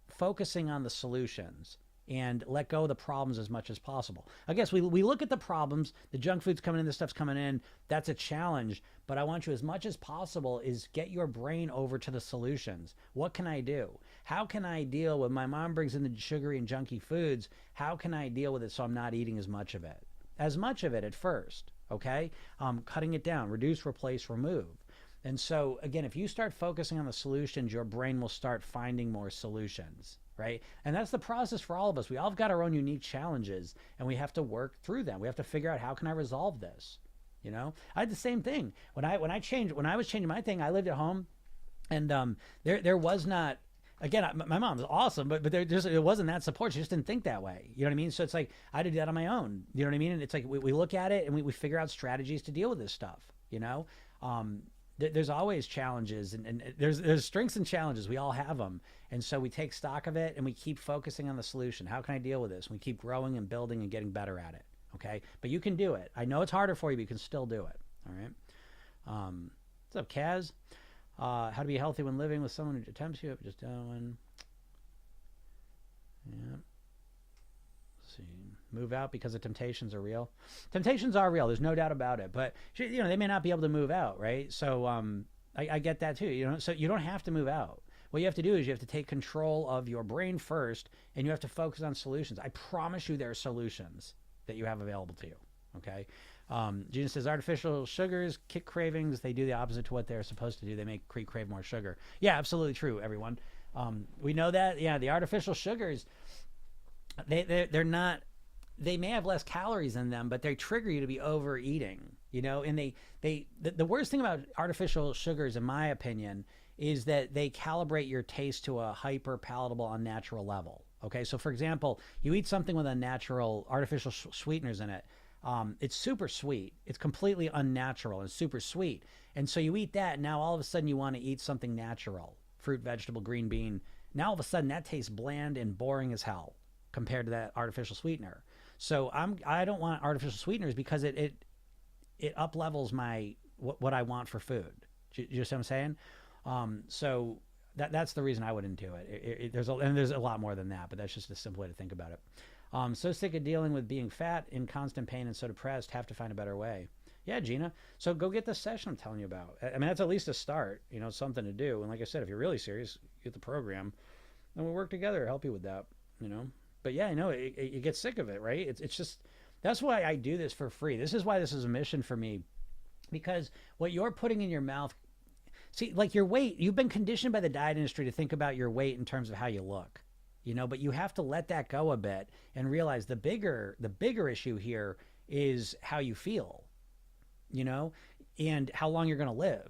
focusing on the solutions and let go of the problems as much as possible. I guess we look at the problems, the junk food's coming in, this stuff's coming in, that's a challenge, but I want you as much as possible is get your brain over to the solutions. What can I do? How can I deal with my mom brings in the sugary and junky foods? How can I deal with it so I'm not eating as much of it? As much of it at first, okay? Cutting it down, reduce, replace, remove. And so again, if you start focusing on the solutions, your brain will start finding more solutions. Right? And that's the process for all of us. We all have got our own unique challenges and we have to work through them. We have to figure out, how can I resolve this? I had the same thing. When I was changing my thing, I lived at home and there was not, again, my mom was awesome, but it wasn't that support. She just didn't think that way. You know what I mean? So it's like, I had to do that on my own. You know what I mean? And it's like, we look at it and we figure out strategies to deal with this stuff, There's always challenges and there's strengths and challenges. We all have them. And so we take stock of it and we keep focusing on the solution. How can I deal with this? And we keep growing and building and getting better at it. Okay. But you can do it. I know it's harder for you, but you can still do it. All right. What's up, Kaz? How to be healthy when living with someone who tempts you. Just doing. Yeah. Let's see. Move out because the temptations are real. Temptations are real. There's no doubt about it. But they may not be able to move out, right? So I get that too. So you don't have to move out. What you have to do is you have to take control of your brain first, and you have to focus on solutions. I promise you there are solutions that you have available to you. Okay. Gina says artificial sugars kick cravings. They do the opposite to what they're supposed to do. They make crave more sugar. Yeah, absolutely true, everyone. We know that. Yeah, the artificial sugars, they're not. They may have less calories in them, but they trigger you to be overeating, and the worst thing about artificial sugars, in my opinion, is that they calibrate your taste to a hyper palatable, unnatural level. Okay. So for example, you eat something with unnatural artificial sweeteners in it. It's super sweet. It's completely unnatural and super sweet. And so you eat that, and now all of a sudden you want to eat something natural, fruit, vegetable, green bean. Now all of a sudden that tastes bland and boring as hell compared to that artificial sweetener. So I don't want artificial sweeteners because it up levels my what I want for food. Do you see what I'm saying? So that's the reason I wouldn't do it. There's a lot more than that, but that's just a simple way to think about it. So sick of dealing with being fat, in constant pain, and so depressed. Have to find a better way. Yeah, Gina. So go get the session I'm telling you about. I mean, that's at least a start. You know, something to do. And like I said, if you're really serious, get the program, and we'll work together to help you with that. You know. But yeah, I know you get sick of it, right? It's just that's why I do this for free. This is why this is a mission for me, because what you're putting in your mouth. See, like your weight, you've been conditioned by the diet industry to think about your weight in terms of how you look, you know, but you have to let that go a bit and realize the bigger issue here is how you feel, you know, and how long you're going to live.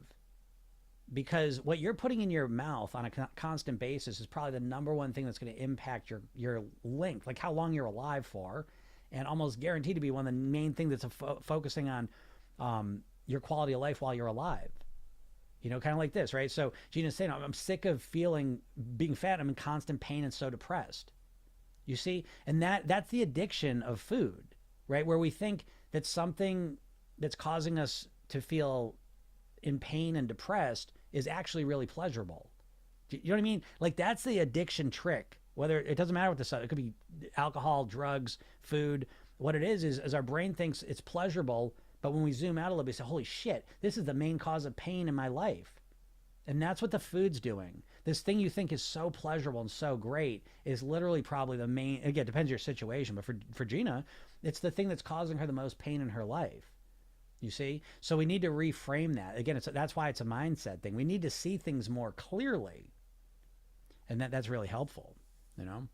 Because what you're putting in your mouth on a constant basis is probably the number one thing that's going to impact your length, like how long you're alive for, and almost guaranteed to be one of the main things that's focusing on your quality of life while you're alive. You know, kind of like this, right? So Gina's saying, I'm sick of being fat. I'm in constant pain and so depressed. You see? And that's the addiction of food, right? Where we think that something that's causing us to feel in pain and depressed is actually really pleasurable. You know what I mean? Like that's the addiction trick. Whether it doesn't matter what the stuff, it could be alcohol, drugs, food. What it is our brain thinks it's pleasurable. But when we zoom out a little bit, we say, holy shit, this is the main cause of pain in my life. And that's what the food's doing. This thing you think is so pleasurable and so great is literally probably the main, again, it depends on your situation, but for Gina, it's the thing that's causing her the most pain in her life. You see? So we need to reframe that. Again, that's why it's a mindset thing. We need to see things more clearly. And that's really helpful, you know?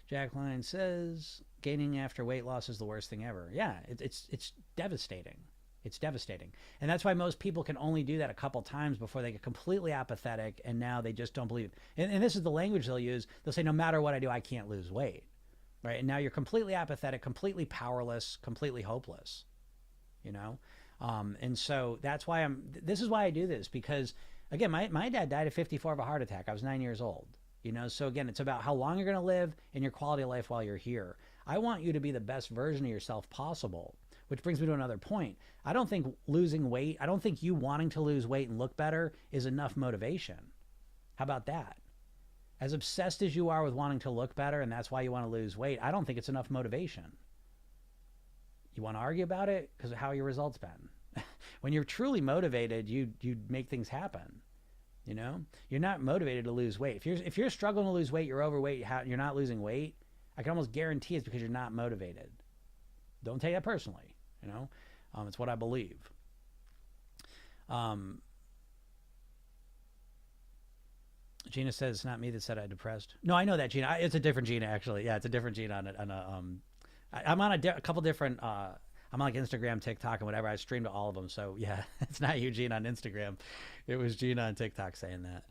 Jacqueline says, gaining after weight loss is the worst thing ever. Yeah, it's devastating. It's devastating. And that's why most people can only do that a couple times before they get completely apathetic, and now they just don't believe it. And this is the language they'll use. They'll say, no matter what I do, I can't lose weight. Right? And now you're completely apathetic, completely powerless, completely hopeless. You know? And so that's why this is why I do this, because, again, my dad died at 54 of a heart attack. I was 9 years old. You know, so again, it's about how long you're going to live and your quality of life while you're here. I want you to be the best version of yourself possible, which brings me to another point. I don't think losing weight, I don't think you wanting to lose weight and look better is enough motivation. How about that? As obsessed as you are with wanting to look better, and that's why you want to lose weight, I don't think it's enough motivation. You want to argue about it because of how your results been. When you're truly motivated, you make things happen. You know, you're not motivated to lose weight. If you're struggling to lose weight, you're overweight, you're not losing weight, I can almost guarantee it's because you're not motivated. Don't take that personally. You know, it's what I believe. Gina says it's not me that said I depressed. No, I know that, Gina. It's a different Gina, actually. Yeah, it's a different Gina I'm on a couple different. I'm on like Instagram, TikTok, and whatever. I stream to all of them. So yeah, it's not you, Gina, on Instagram. It was Gina on TikTok saying that.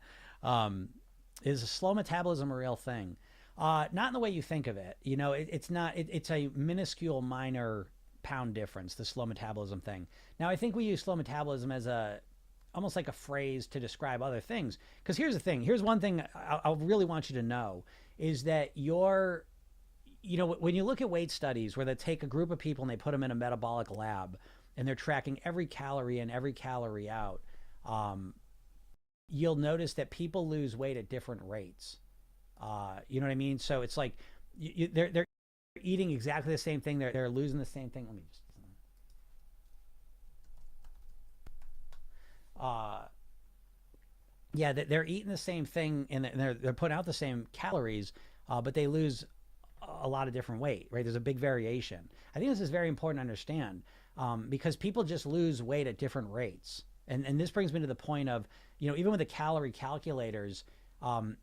Is slow metabolism a real thing? Not in the way you think of it. You know, it's not. It's a minuscule, minor pound difference. The slow metabolism thing. Now, I think we use slow metabolism as almost like a phrase to describe other things. Because here's the thing. Here's one thing I really want you to know is that you know, when you look at weight studies where they take a group of people and they put them in a metabolic lab and they're tracking every calorie in, every calorie out, you'll notice that people lose weight at different rates. You know what I mean? So it's like they're eating exactly the same thing. They're losing the same thing. Let me just. Yeah, they're eating the same thing and they're putting out the same calories, but they lose a lot of different weight, right? There's a big variation. I think this is very important to understand because people just lose weight at different rates. And this brings me to the point of, you know, even with the calorie calculators,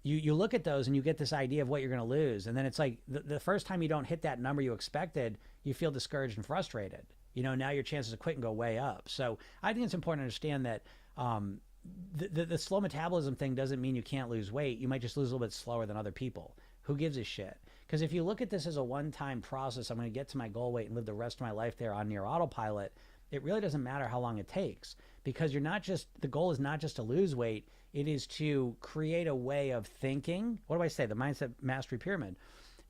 you look at those and you get this idea of what you're going to lose. And then it's like the first time you don't hit that number you expected, you feel discouraged and frustrated. You know, now your chances of quitting go way up. So I think it's important to understand that the slow metabolism thing doesn't mean you can't lose weight. You might just lose a little bit slower than other people. Who gives a shit? Because if you look at this as a one-time process, I'm going to get to my goal weight and live the rest of my life there on near autopilot. It really doesn't matter how long it takes, because the goal is not just to lose weight. It is to create a way of thinking. What do I say? The mindset mastery pyramid.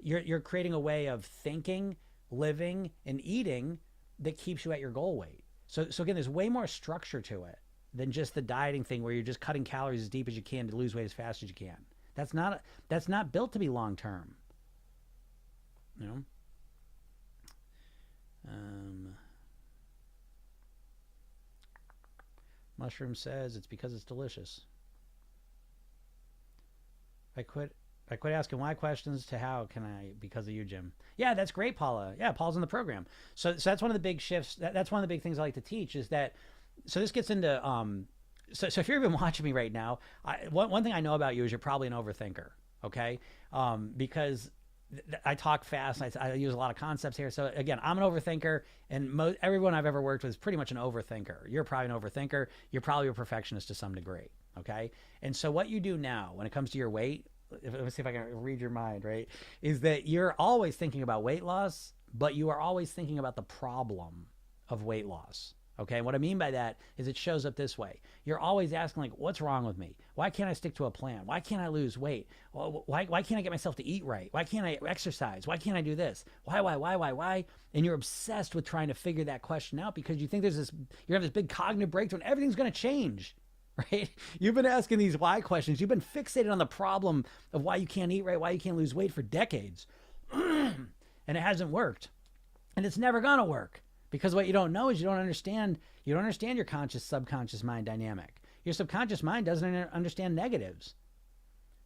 You're creating a way of thinking, living, and eating that keeps you at your goal weight. So again, there's way more structure to it than just the dieting thing where you're just cutting calories as deep as you can to lose weight as fast as you can. That's not built to be long term. You know? Mushroom says it's because it's delicious. I quit asking why questions to how can I, because of you, Jim. Yeah, that's great, Paula. Yeah, Paul's in the program. So that's one of the big shifts. That's one of the big things I like to teach is that, so this gets into, so if you're even watching me right now, one thing I know about you is you're probably an overthinker, okay? Because I talk fast. I use a lot of concepts here. So again, I'm an overthinker, and everyone I've ever worked with is pretty much an overthinker. You're probably an overthinker. You're probably a perfectionist to some degree, okay? And so what you do now when it comes to your weight, let me see if I can read your mind, right, is that you're always thinking about weight loss, but you are always thinking about the problem of weight loss. Okay, and what I mean by that is it shows up this way. You're always asking, like, what's wrong with me? Why can't I stick to a plan? Why can't I lose weight? Why can't I get myself to eat right? Why can't I exercise? Why can't I do this? Why? And you're obsessed with trying to figure that question out because you think you have this big cognitive breakthrough and everything's going to change, right? You've been asking these why questions. You've been fixated on the problem of why you can't eat right, why you can't lose weight for decades. And it hasn't worked. And it's never going to work. Because what you don't know is you don't understand your conscious subconscious mind dynamic. Your subconscious mind doesn't understand negatives,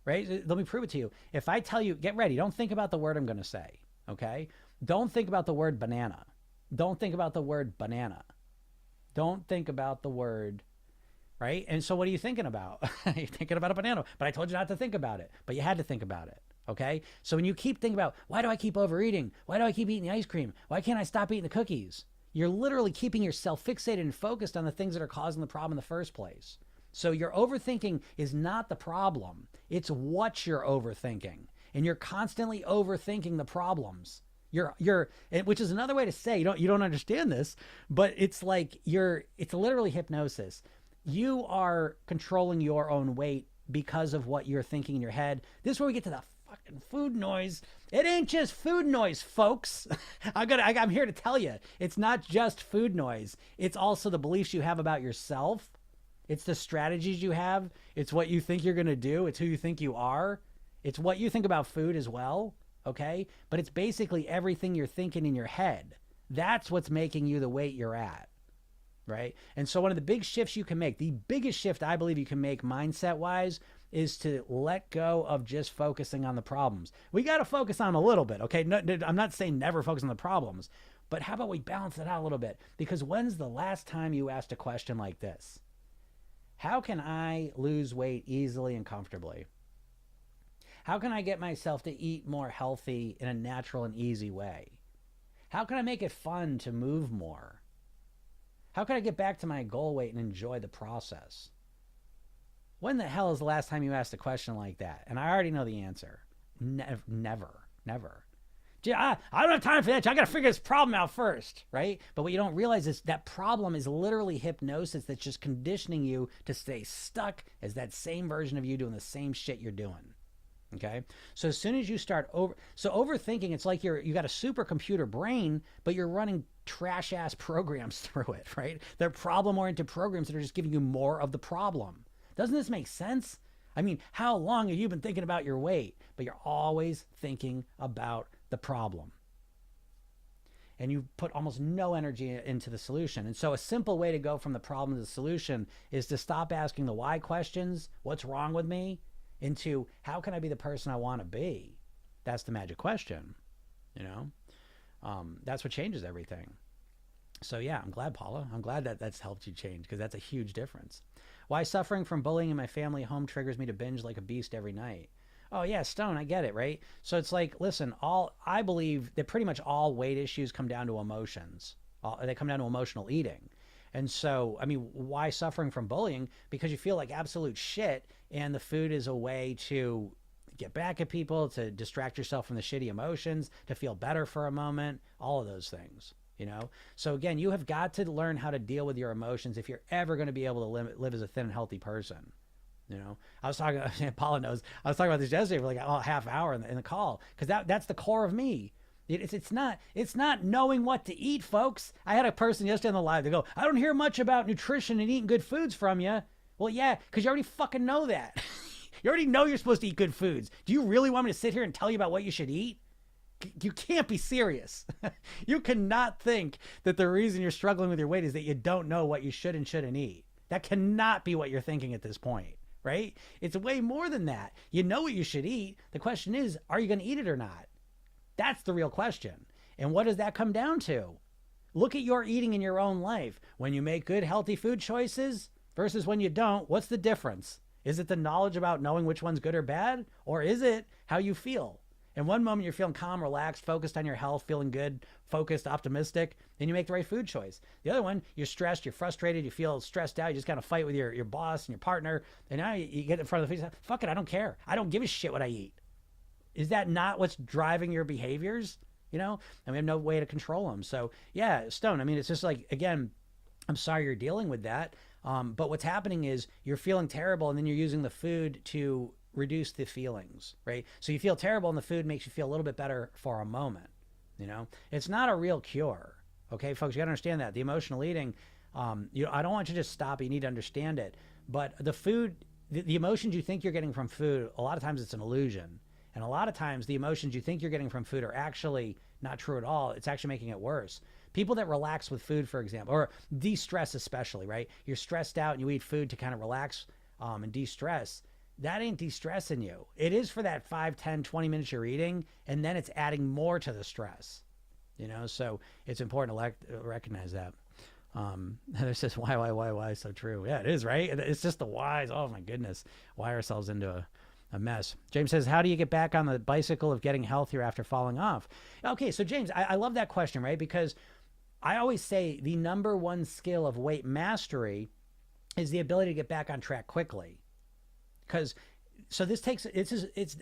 right? Let me prove it to you. If I tell you, get ready, don't think about the word I'm going to say, okay? Don't think about the word banana. Don't think about the word banana. Don't think about the word, right? And so what are you thinking about? You're thinking about a banana, but I told you not to think about it, but you had to think about it. Okay. So when you keep thinking about, why do I keep overeating? Why do I keep eating the ice cream? Why can't I stop eating the cookies? You're literally keeping yourself fixated and focused on the things that are causing the problem in the first place. So your overthinking is not the problem. It's what you're overthinking. And you're constantly overthinking the problems. Which is another way to say, you don't understand this, but it's like it's literally hypnosis. You are controlling your own weight because of what you're thinking in your head. This is where we get to the fucking food noise. It ain't just food noise, folks. I'm here to tell you, it's not just food noise. It's also the beliefs you have about yourself. It's the strategies you have. It's what you think you're going to do. It's who you think you are. It's what you think about food as well. Okay. But it's basically everything you're thinking in your head. That's what's making you the weight you're at. Right. And so one of the big shifts you can make, the biggest shift I believe you can make mindset wise, is to let go of just focusing on the problems. We got to focus on them a little bit. Okay. No, I'm not saying never focus on the problems, but how about we balance it out a little bit? Because when's the last time you asked a question like this? How can I lose weight easily and comfortably? How can I get myself to eat more healthy in a natural and easy way? How can I make it fun to move more? How can I get back to my goal weight and enjoy the process? When the hell is the last time you asked a question like that? And I already know the answer. Never. Gee, I don't have time for that. I got to figure this problem out first, right? But what you don't realize is that problem is literally hypnosis that's just conditioning you to stay stuck as that same version of you doing the same shit you're doing. Okay. So as soon as you start overthinking, it's like you got a supercomputer brain, but you're running trash ass programs through it, right? They're problem oriented programs that are just giving you more of the problem. Doesn't this make sense? I mean, how long have you been thinking about your weight, but you're always thinking about the problem? And you put almost no energy into the solution. And so a simple way to go from the problem to the solution is to stop asking the why questions, what's wrong with me, into how can I be the person I want to be? That's the magic question, that's what changes everything. So yeah, I'm glad, Paula. I'm glad that that's helped you change, because that's a huge difference. Why suffering from bullying in my family home triggers me to binge like a beast every night? Oh yeah, Stone, I get it, right? So it's like, listen, I believe that pretty much all weight issues come down to emotions. They come down to emotional eating. And so, I mean, why suffering from bullying? Because you feel like absolute shit, and the food is a way to get back at people, to distract yourself from the shitty emotions, to feel better for a moment, all of those things, you know? So again, you have got to learn how to deal with your emotions if you're ever going to be able to live as a thin and healthy person. You know, I was talking, Paula knows, I was talking about this yesterday for like a half hour in the call, because that's the core of me. It's not knowing what to eat, folks. I had a person yesterday on the live, they go, I don't hear much about nutrition and eating good foods from you. Well, yeah, because you already fucking know that. You already know you're supposed to eat good foods. Do you really want me to sit here and tell you about what you should eat? You can't be serious. You cannot think that the reason you're struggling with your weight is that you don't know what you should and shouldn't eat. That cannot be what you're thinking at this point, right? It's way more than that. You know what you should eat. The question is, are you going to eat it or not? That's the real question. And what does that come down to? Look at your eating in your own life. When you make good, healthy food choices versus when you don't, what's the difference? Is it the knowledge about knowing which one's good or bad? Or is it how you feel? In one moment, you're feeling calm, relaxed, focused on your health, feeling good, focused, optimistic, then you make the right food choice. The other one, you're stressed, you're frustrated, you feel stressed out, you just kind of fight with your boss and your partner, and now you get in front of the face, fuck it, I don't care. I don't give a shit what I eat. Is that not what's driving your behaviors? You know, and we have no way to control them. So yeah, Stone, I mean, it's just like, again, I'm sorry you're dealing with that. But what's happening is you're feeling terrible, and then you're using the food to reduce the feelings, right? So you feel terrible, and the food makes you feel a little bit better for a moment. You know, it's not a real cure. Okay, folks, you got to understand that the emotional eating, I don't want you to just stop. You need to understand it. But the food, the emotions you think you're getting from food, a lot of times it's an illusion. And a lot of times the emotions you think you're getting from food are actually not true at all. It's actually making it worse. People that relax with food, for example, or de-stress especially, right? You're stressed out and you eat food to kind of relax and de-stress. That ain't de-stressing you. It is for that 5, 10, 20 minutes you're eating, and then it's adding more to the stress. You know, so it's important to recognize that. Heather says, why? So true. Yeah, it is, right? It's just the whys. Oh my goodness. Why ourselves into a mess. James says, how do you get back on the bicycle of getting healthier after falling off? Okay, so James, I love that question, right? Because I always say the number one skill of weight mastery is the ability to get back on track quickly. Because, so this takes,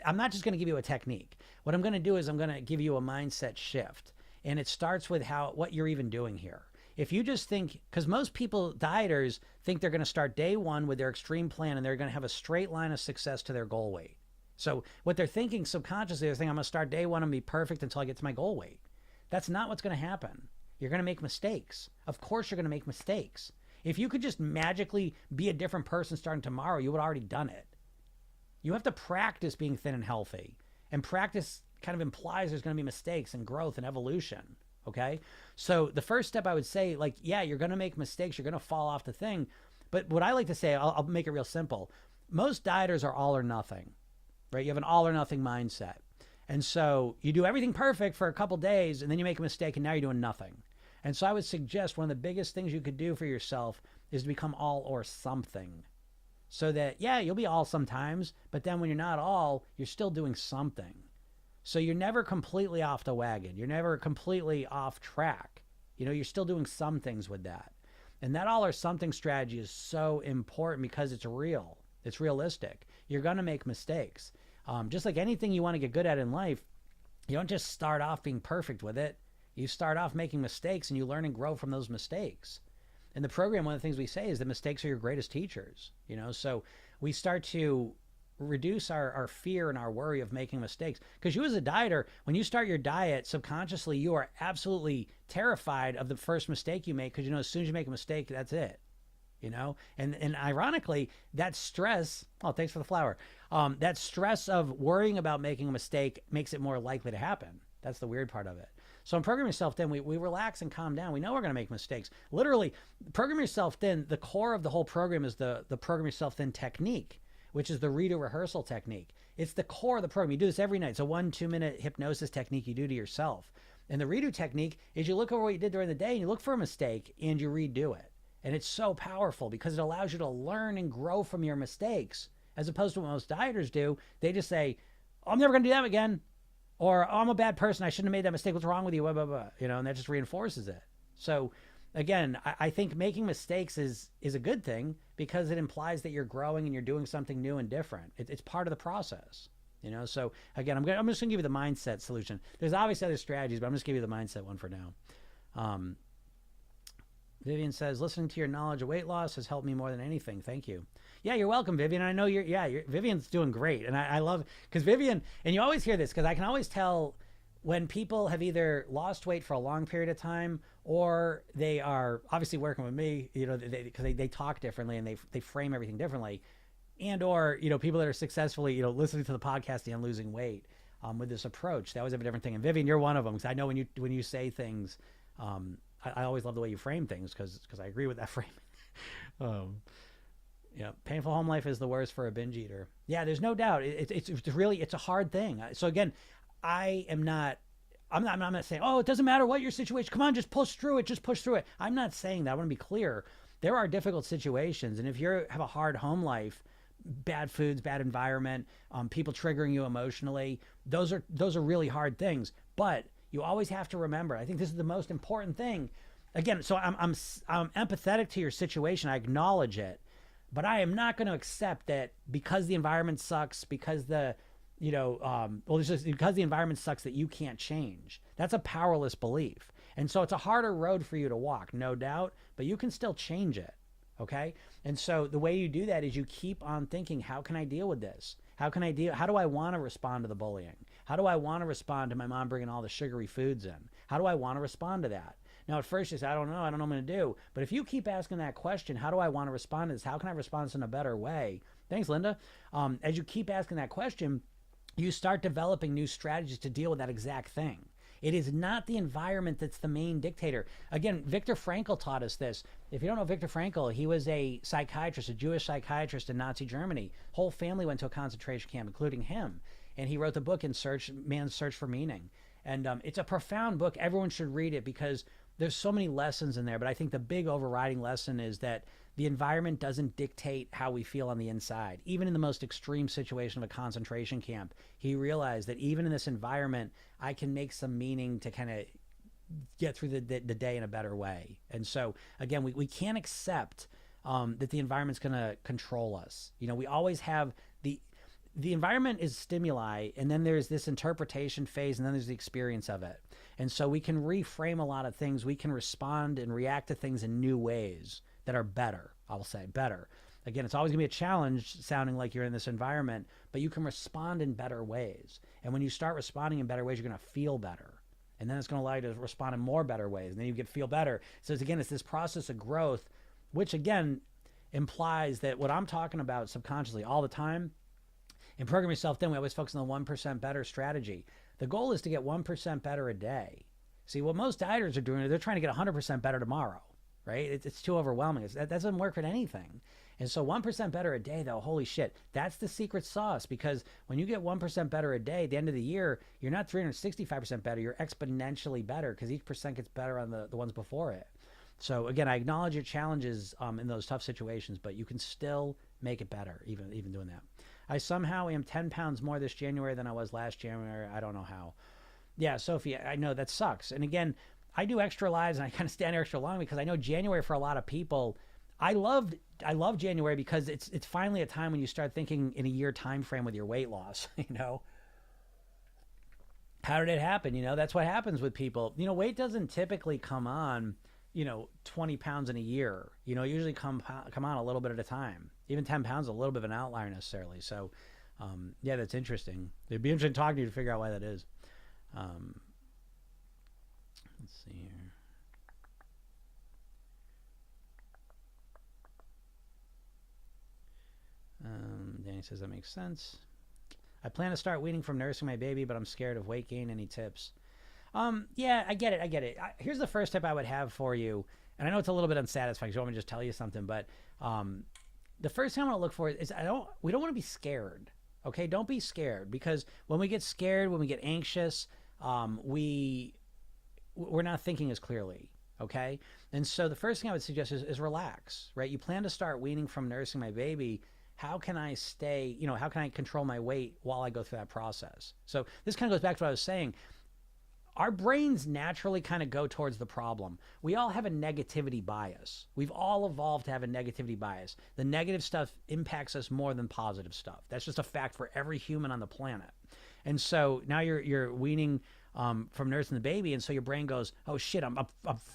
I'm not just going to give you a technique. What I'm going to do is I'm going to give you a mindset shift. And it starts with what you're even doing here. If you just think, because most people, dieters, think they're going to start day one with their extreme plan and they're going to have a straight line of success to their goal weight. So what they're thinking subconsciously, they're thinking, I'm going to start day one and be perfect until I get to my goal weight. That's not what's going to happen. You're going to make mistakes. Of course you're going to make mistakes. If you could just magically be a different person starting tomorrow, you would have already done it. You have to practice being thin and healthy. And practice kind of implies there's going to be mistakes and growth and evolution. Okay. So the first step I would say, like, yeah, you're going to make mistakes. You're going to fall off the thing. But what I like to say, I'll make it real simple. Most dieters are all or nothing, right? You have an all or nothing mindset. And so you do everything perfect for a couple days and then you make a mistake and now you're doing nothing. And so I would suggest one of the biggest things you could do for yourself is to become all or something. So that, yeah, you'll be all sometimes, but then when you're not all, you're still doing something. So you're never completely off the wagon. You're never completely off track. You know, you're still doing some things with that. And that all or something strategy is so important because it's real. It's realistic. You're going to make mistakes. Just like anything you want to get good at in life, you don't just start off being perfect with it. You start off making mistakes and you learn and grow from those mistakes. In the program, one of the things we say is that mistakes are your greatest teachers. You know, so we start to reduce our fear and our worry of making mistakes. Because you as a dieter, when you start your diet, subconsciously, you are absolutely terrified of the first mistake you make because you know as soon as you make a mistake, that's it. You know, and ironically, that stress, oh, thanks for the flower. That stress of worrying about making a mistake makes it more likely to happen. That's the weird part of it. So in Program Yourself Thin, we relax and calm down. We know we're going to make mistakes. Literally, Program Yourself Thin, the core of the whole program is the Program Yourself Thin technique, which is the redo rehearsal technique. It's the core of the program. You do this every night. It's a 1-2 minute hypnosis technique you do to yourself. And the redo technique is you look over what you did during the day and you look for a mistake and you redo it. And it's so powerful because it allows you to learn and grow from your mistakes, as opposed to what most dieters do. They just say, oh, I'm never going to do that again. Or, oh, I'm a bad person. I shouldn't have made that mistake. What's wrong with you? Blah, blah, blah. You know, and that just reinforces it. So again, I think making mistakes is a good thing because it implies that you're growing and you're doing something new and different. It's part of the process. You know, so again, I'm just gonna give you the mindset solution. There's obviously other strategies, but I'm just giving you the mindset one for now. Vivian says, listening to your knowledge of weight loss has helped me more than anything. Thank you. Yeah, you're welcome, Vivian. I know Vivian's doing great. And I love, because Vivian, and you always hear this, because I can always tell when people have either lost weight for a long period of time, or they are obviously working with me, you know, because they talk differently and they frame everything differently. And, or, you know, people that are successfully, you know, listening to the podcast and losing weight with this approach. They always have a different thing. And Vivian, you're one of them, because I know when you say things, I always love the way you frame things, because I agree with that framing. Yeah, painful home life is the worst for a binge eater. Yeah, there's no doubt. It's a hard thing. So again, I'm not saying, oh, it doesn't matter what your situation. Come on, just push through it. Just push through it. I'm not saying that. I want to be clear. There are difficult situations, and if you have a hard home life, bad foods, bad environment, people triggering you emotionally, those are really hard things. But you always have to remember, I think this is the most important thing. Again, so I'm empathetic to your situation. I acknowledge it, but I am not going to accept that because the environment sucks, because because the environment sucks, that you can't change. That's a powerless belief. And so it's a harder road for you to walk, no doubt, but you can still change it. Okay. And so the way you do that is you keep on thinking, how can I deal with this? How do I want to respond to the bullying? How do I want to respond to my mom bringing all the sugary foods in? How do I want to respond to that? Now, at first you say, I don't know what I'm going to do. But if you keep asking that question, how do I want to respond to this? How can I respond in a better way? Thanks, Linda. As you keep asking that question, you start developing new strategies to deal with that exact thing. It is not the environment that's the main dictator. Again, Viktor Frankl taught us this. If you don't know Viktor Frankl, he was a psychiatrist, a Jewish psychiatrist in Nazi Germany. Whole family went to a concentration camp, including him. And he wrote the book Man's Search for Meaning. And it's a profound book. Everyone should read it because there's so many lessons in there. But I think the big overriding lesson is that the environment doesn't dictate how we feel on the inside. Even in the most extreme situation of a concentration camp, he realized that even in this environment, I can make some meaning to kind of get through the day in a better way. And so, again, we can't accept that the environment's going to control us. You know, we always have the environment is stimuli, and then there's this interpretation phase, and then there's the experience of it. And so we can reframe a lot of things. We can respond and react to things in new ways that are better. I will say better. Again, it's always gonna be a challenge sounding like you're in this environment, but you can respond in better ways. And when you start responding in better ways, you're gonna feel better. And then it's gonna allow you to respond in more better ways. And then you feel better. So it's this process of growth, which again implies that what I'm talking about subconsciously all the time, in Program Yourself Thin, we always focus on the 1% better strategy. The goal is to get 1% better a day. See, what most dieters are doing, they're trying to get 100% better tomorrow. Right? It's too overwhelming. That doesn't work for anything. And so 1% better a day, though, holy shit, that's the secret sauce. Because when you get 1% better a day, at the end of the year, you're not 365% better. You're exponentially better because each percent gets better on the ones before it. So again, I acknowledge your challenges in those tough situations, but you can still make it better, even doing that. I somehow am 10 pounds more this January than I was last January. I don't know how. Yeah, Sophie, I know that sucks. And again, I do extra lives and I kind of stand extra long because I know January for a lot of people, I love January because it's finally a time when you start thinking in a year time frame with your weight loss, you know. How did it happen? You know, that's what happens with people. You know, weight doesn't typically come on, 20 pounds in a year. You know, usually come on a little bit at a time. Even 10 pounds is a little bit of an outlier necessarily. So, yeah, that's interesting. It'd be interesting talking to you to figure out why that is. Let's see here. Danny says that makes sense. I plan to start weaning from nursing my baby, but I'm scared of weight gain. Any tips? Yeah, I get it. Here's the first tip I would have for you. And I know it's a little bit unsatisfying, so I want me to just tell you something, but the first thing I want to look for is we don't want to be scared. Okay, don't be scared, because when we get scared, when we get anxious, we're not thinking as clearly. Okay, and so the first thing I would suggest is relax. Right, you plan to start weaning from nursing my baby. How can I stay? How can I control my weight while I go through that process? So this kind of goes back to what I was saying. our brains naturally kind of go towards the problem. We all have a negativity bias. We've all evolved to have a negativity bias. The negative stuff impacts us more than positive stuff. That's just a fact for every human on the planet. And so now you're weaning from nursing the baby, and so your brain goes, oh shit, I'm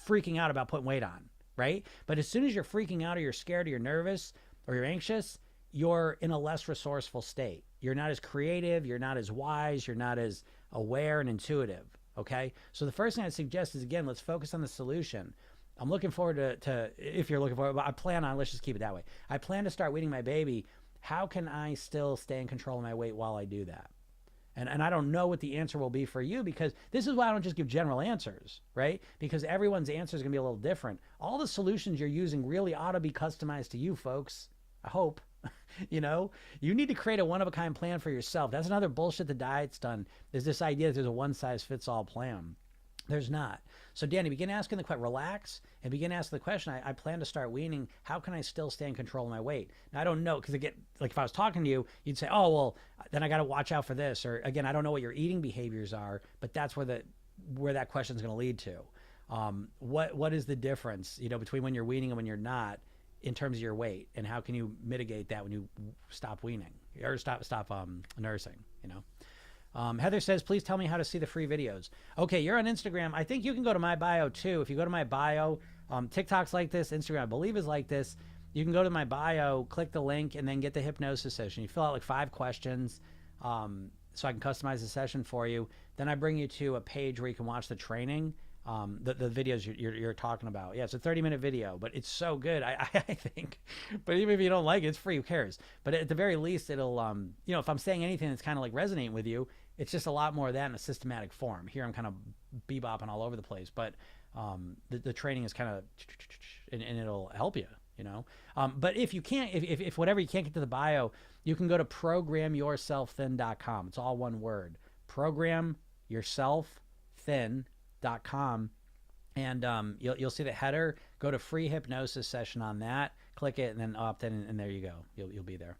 freaking out about putting weight on, right? But as soon as you're freaking out or you're scared or you're nervous or you're anxious, you're in a less resourceful state. You're not as creative, you're not as wise, you're not as aware and intuitive. Okay, so the first thing I suggest is, again, let's focus on the solution. I'm looking forward to if you're looking forward, but I plan on, let's just keep it that way. I plan to start weaning my baby. How can I still stay in control of my weight while I do that? And I don't know what the answer will be for you, because this is why I don't just give general answers, right? Because everyone's answer is going to be a little different. All the solutions you're using really ought to be customized to you, folks. I hope. You know, you need to create a one-of-a-kind plan for yourself. That's another bullshit the diet's done. There's this idea that there's a one-size-fits-all plan. There's not. So Danny, begin asking the question, relax, and begin asking the question, I plan to start weaning. How can I still stay in control of my weight? Now, I don't know, because again, like if I was talking to you, you'd say, oh, well, then I got to watch out for this. Or again, I don't know what your eating behaviors are, but that's where that question is going to lead to. What is the difference, you know, between when you're weaning and when you're not, in terms of your weight, and how can you mitigate that when you stop weaning or stop nursing, you know? Heather says, please tell me how to see the free videos. Okay, you're on Instagram. I think you can go to my bio too. If you go to my bio, TikTok's like this, Instagram, I believe, is like this. You can go to my bio, click the link, and then get the hypnosis session. You fill out like 5 questions, so I can customize the session for you. Then I bring you to a page where you can watch the training. The videos you're talking about. Yeah, it's a 30-minute video, but it's so good, I think. But even if you don't like it, it's free, who cares? But at the very least, it'll, you know, if I'm saying anything that's kind of like resonating with you, it's just a lot more of that in a systematic form. Here I'm kind of bebopping all over the place, but the training is kind of, and it'll help you, you know? But if you can't, if whatever, you can't get to the bio, you can go to programyourselfthin.com. It's all one word. Programyourselfthin.com. And you'll see the header. Go to free hypnosis session on that. Click it and then opt in, and there you go. You'll be there.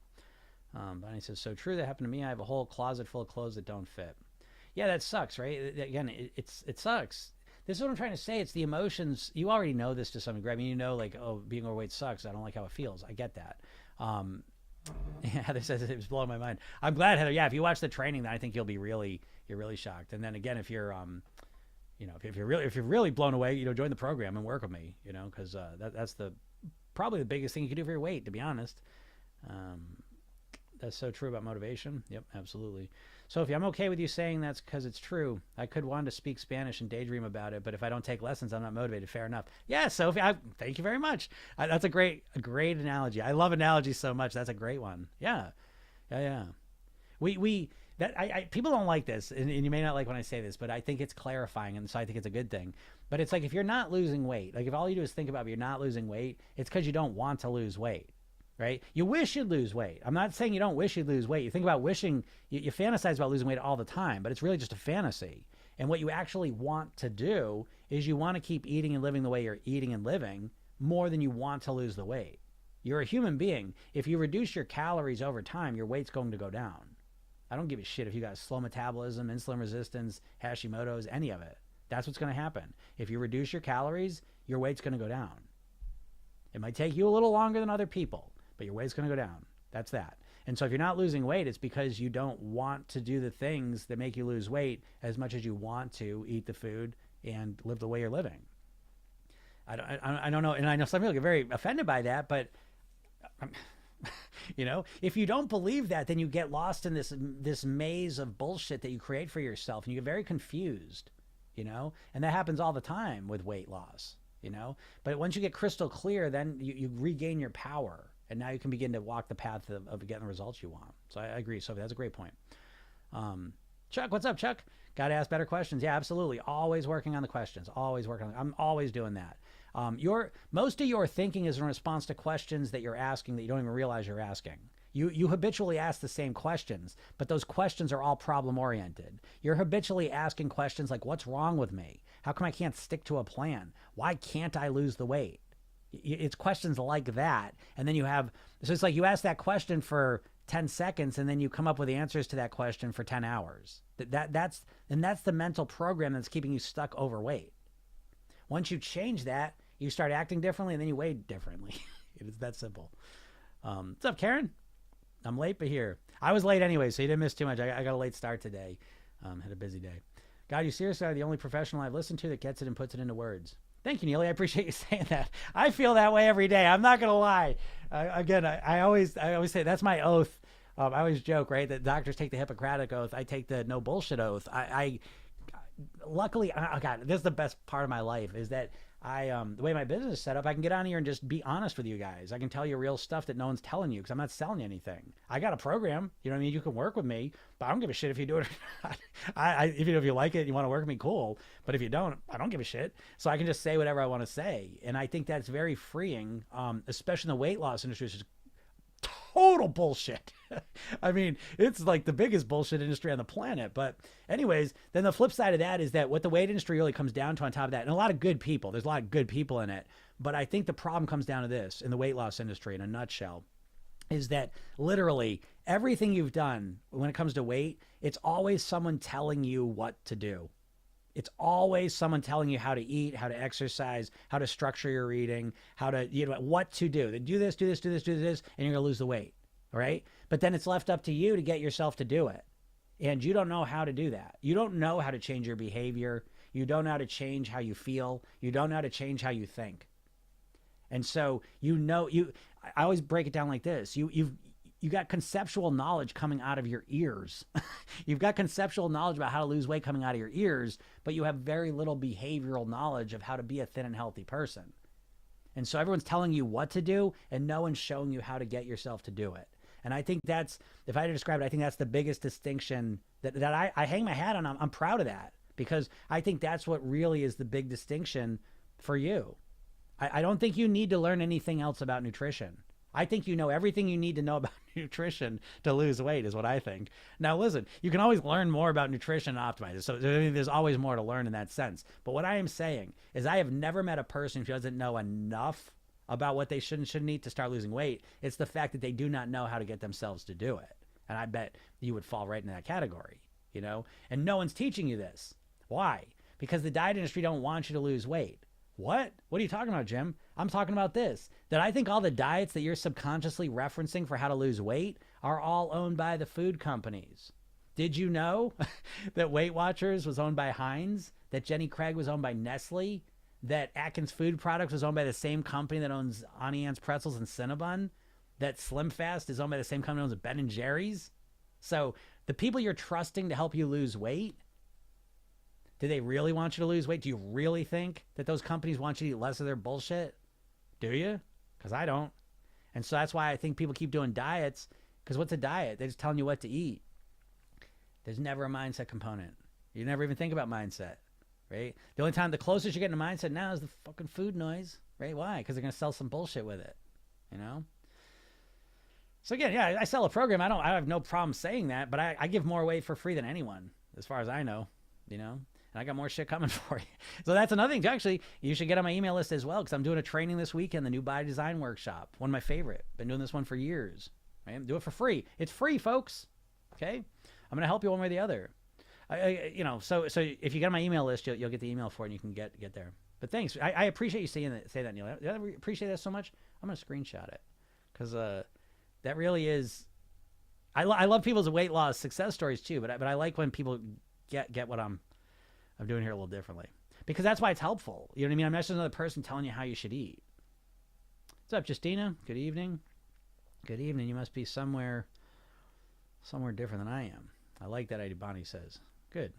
Bonnie says, so true, that happened to me. I have a whole closet full of clothes that don't fit. Yeah, that sucks, right? Again, it sucks. This is what I'm trying to say. It's the emotions. You already know this to some degree. I mean, you know, like, oh, being overweight sucks. I don't like how it feels. I get that. Heather says it was blowing my mind. I'm glad, Heather. Yeah, if you watch the training, then I think you're really shocked. And then again, if you're you know, if you're really blown away, you know, join the program and work with me, you know, because that's probably the biggest thing you can do for your weight, to be honest. That's so true about motivation. Yep, absolutely. Sophie, I'm okay with you saying that's because it's true. I could want to speak Spanish and daydream about it, but if I don't take lessons, I'm not motivated. Fair enough. Yeah, Sophie, thank you very much. That's a great analogy. I love analogies so much. That's a great one. Yeah. People don't like this, and you may not like when I say this, but I think it's clarifying, and so I think it's a good thing. But it's like, if you're not losing weight, like if all you do is think about if you're not losing weight, it's because you don't want to lose weight, right? You wish you'd lose weight. I'm not saying you don't wish you'd lose weight. You think about wishing, you fantasize about losing weight all the time, but it's really just a fantasy. And what you actually want to do is you want to keep eating and living the way you're eating and living more than you want to lose the weight. You're a human being. If you reduce your calories over time, your weight's going to go down. I don't give a shit if you got slow metabolism, insulin resistance, Hashimoto's, any of it. That's what's going to happen. If you reduce your calories, your weight's going to go down. It might take you a little longer than other people, but your weight's going to go down. That's that. And so if you're not losing weight, it's because you don't want to do the things that make you lose weight as much as you want to eat the food and live the way you're living. I don't know. And I know some people get very offended by that, but you know, if you don't believe that, then you get lost in this maze of bullshit that you create for yourself, and you get very confused, you know, and that happens all the time with weight loss, you know, but once you get crystal clear, then you regain your power, and now you can begin to walk the path of getting the results you want. So I agree, Sophie, that's a great point. Chuck, what's up, Chuck? Got to ask better questions. Yeah, absolutely. Always working on the questions, always working on I'm always doing that. Most of your thinking is in response to questions that you're asking that you don't even realize you're asking. You habitually ask the same questions, but those questions are all problem oriented. You're habitually asking questions like, what's wrong with me? How come I can't stick to a plan? Why can't I lose the weight? It's questions like that. And then so it's like you ask that question for 10 seconds and then you come up with the answers to that question for 10 hours. That's the mental program that's keeping you stuck overweight. Once you change that, you start acting differently and then you weigh differently. It's that simple. What's up, Karen? I'm late, but here. I was late anyway, so you didn't miss too much. I got a late start today. Had a busy day. God, you seriously are the only professional I've listened to that gets it and puts it into words. Thank you, Neely. I appreciate you saying that. I feel that way every day. I'm not going to lie. I always say that's my oath. I always joke, right, that doctors take the Hippocratic oath. I take the no bullshit oath. Luckily, oh God, this is the best part of my life is that the way my business is set up, I can get on here and just be honest with you guys. I can tell you real stuff that no one's telling you because I'm not selling you anything. I got a program, you know what I mean? You can work with me, but I don't give a shit if you do it or not. If you like it and you want to work with me, cool. But if you don't, I don't give a shit. So I can just say whatever I want to say. And I think that's very freeing, especially in the weight loss industry, which is total bullshit. I mean, it's like the biggest bullshit industry on the planet. But anyways, then the flip side of that is that what the weight industry really comes down to on top of that, and a lot of good people, there's a lot of good people in it. But I think the problem comes down to this in the weight loss industry in a nutshell, is that literally everything you've done when it comes to weight, it's always someone telling you what to do. It's always someone telling you how to eat, how to exercise, how to structure your eating, how to, what to do. They do this, do this, do this, do this, and you're going to lose the weight. All right. But then it's left up to you to get yourself to do it. And you don't know how to do that. You don't know how to change your behavior. You don't know how to change how you feel. You don't know how to change how you think. And so, I always break it down like this. You got conceptual knowledge coming out of your ears. You've got conceptual knowledge about how to lose weight coming out of your ears, but you have very little behavioral knowledge of how to be a thin and healthy person. And so everyone's telling you what to do and no one's showing you how to get yourself to do it. And I think that's, if I had to describe it, I think that's the biggest distinction that I hang my hat on. I'm proud of that because I think that's what really is the big distinction for you. I don't think you need to learn anything else about nutrition. I think you know everything you need to know about nutrition to lose weight is what I think. Now, listen, you can always learn more about nutrition and optimize it. So there's always more to learn in that sense. But what I am saying is I have never met a person who doesn't know enough about what they should and shouldn't eat to start losing weight. It's the fact that they do not know how to get themselves to do it. And I bet you would fall right into that category, And no one's teaching you this. Why? Because the diet industry don't want you to lose weight. What? What are you talking about, Jim? I'm talking about this. That I think all the diets that you're subconsciously referencing for how to lose weight are all owned by the food companies. Did you know that Weight Watchers was owned by Heinz? That Jenny Craig was owned by Nestle? That Atkins Food Products was owned by the same company that owns Auntie Anne's Pretzels and Cinnabon? That Slim Fast is owned by the same company that owns Ben & Jerry's? So the people you're trusting to help you lose weight, do they really want you to lose weight? Do you really think that those companies want you to eat less of their bullshit? Do you? Because I don't. And so that's why I think people keep doing diets. Because what's a diet? They're just telling you what to eat. There's never a mindset component. You never even think about mindset, right? The only time, the closest you're getting to mindset now is the fucking food noise, right? Why? Because they're going to sell some bullshit with it, So again, yeah, I sell a program. I have no problem saying that, but I give more away for free than anyone, as far as I know, And I got more shit coming for you. So that's another thing. Actually, you should get on my email list as well because I'm doing a training this weekend, the new Body Design Workshop. One of my favorite. Been doing this one for years. Right? Do it for free. It's free, folks. Okay? I'm going to help you one way or the other. So if you get on my email list, you'll get the email for it and you can get there. But thanks. I appreciate you saying that, Neil. I appreciate that so much. I'm going to screenshot it because that really is. I love people's weight loss success stories too, but I like when people get what I'm doing here a little differently because that's why it's helpful. You know what I mean? I'm not just another person telling you how you should eat. What's up, Justina? Good evening. Good evening. You must be somewhere different than I am. I like that idea, Bonnie says. Good.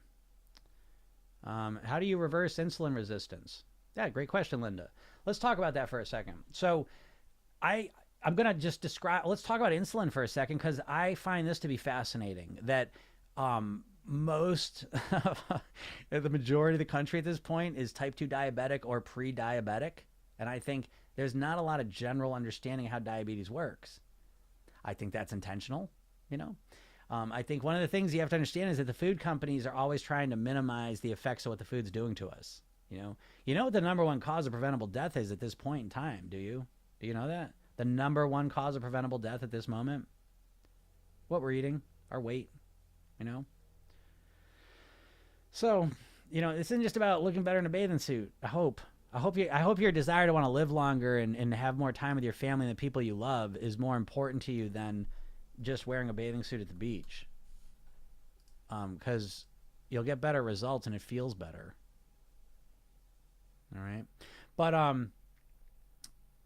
How do you reverse insulin resistance? Yeah, great question, Linda. Let's talk about that for a second. So I'm going to just let's talk about insulin for a second because I find this to be fascinating that the majority of the country at this point is type 2 diabetic or pre-diabetic. And I think there's not a lot of general understanding of how diabetes works. I think that's intentional, I think one of the things you have to understand is that the food companies are always trying to minimize the effects of what the food's doing to us. You know what the number one cause of preventable death is at this point in time, do you? Do you know that? The number one cause of preventable death at this moment? what we're eating, our weight, you know? So, this isn't just about looking better in a bathing suit. I hope your desire to want to live longer and have more time with your family and the people you love is more important to you than just wearing a bathing suit at the beach. Because you'll get better results and it feels better. All right. But,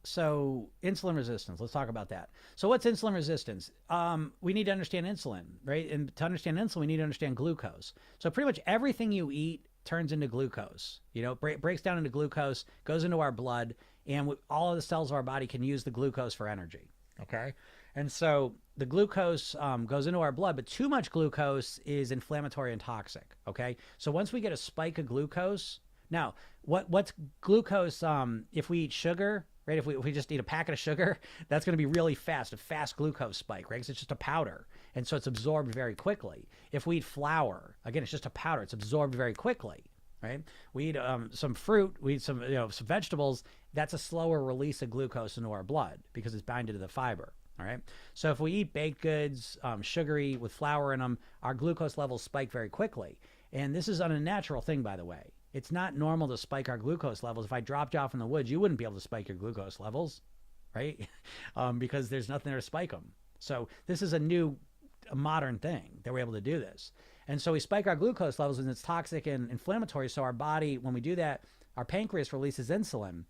so insulin resistance, let's talk about that. So what's insulin resistance? We need to understand insulin, right? And to understand insulin, we need to understand glucose. So pretty much everything you eat turns into glucose, breaks down into glucose, goes into our blood, and all of the cells of our body can use the glucose for energy. Okay. And so the glucose goes into our blood, but too much glucose is inflammatory and toxic. Okay. So once we get a spike of glucose, now what's glucose? If we eat sugar, right? If we just eat a packet of sugar, that's going to be really fast, a fast glucose spike, right? Because it's just a powder. And so it's absorbed very quickly. If we eat flour, again, it's just a powder. It's absorbed very quickly, right? We eat some fruit, we eat some vegetables. That's a slower release of glucose into our blood because it's binded to the fiber, all right? So if we eat baked goods, sugary with flour in them, our glucose levels spike very quickly. And this is an unnatural thing, by the way. It's not normal to spike our glucose levels. If I dropped you off in the woods, you wouldn't be able to spike your glucose levels, right? Because there's nothing there to spike them. So this is a modern thing that we're able to do this. And so we spike our glucose levels and it's toxic and inflammatory. So our body, when we do that, our pancreas releases insulin.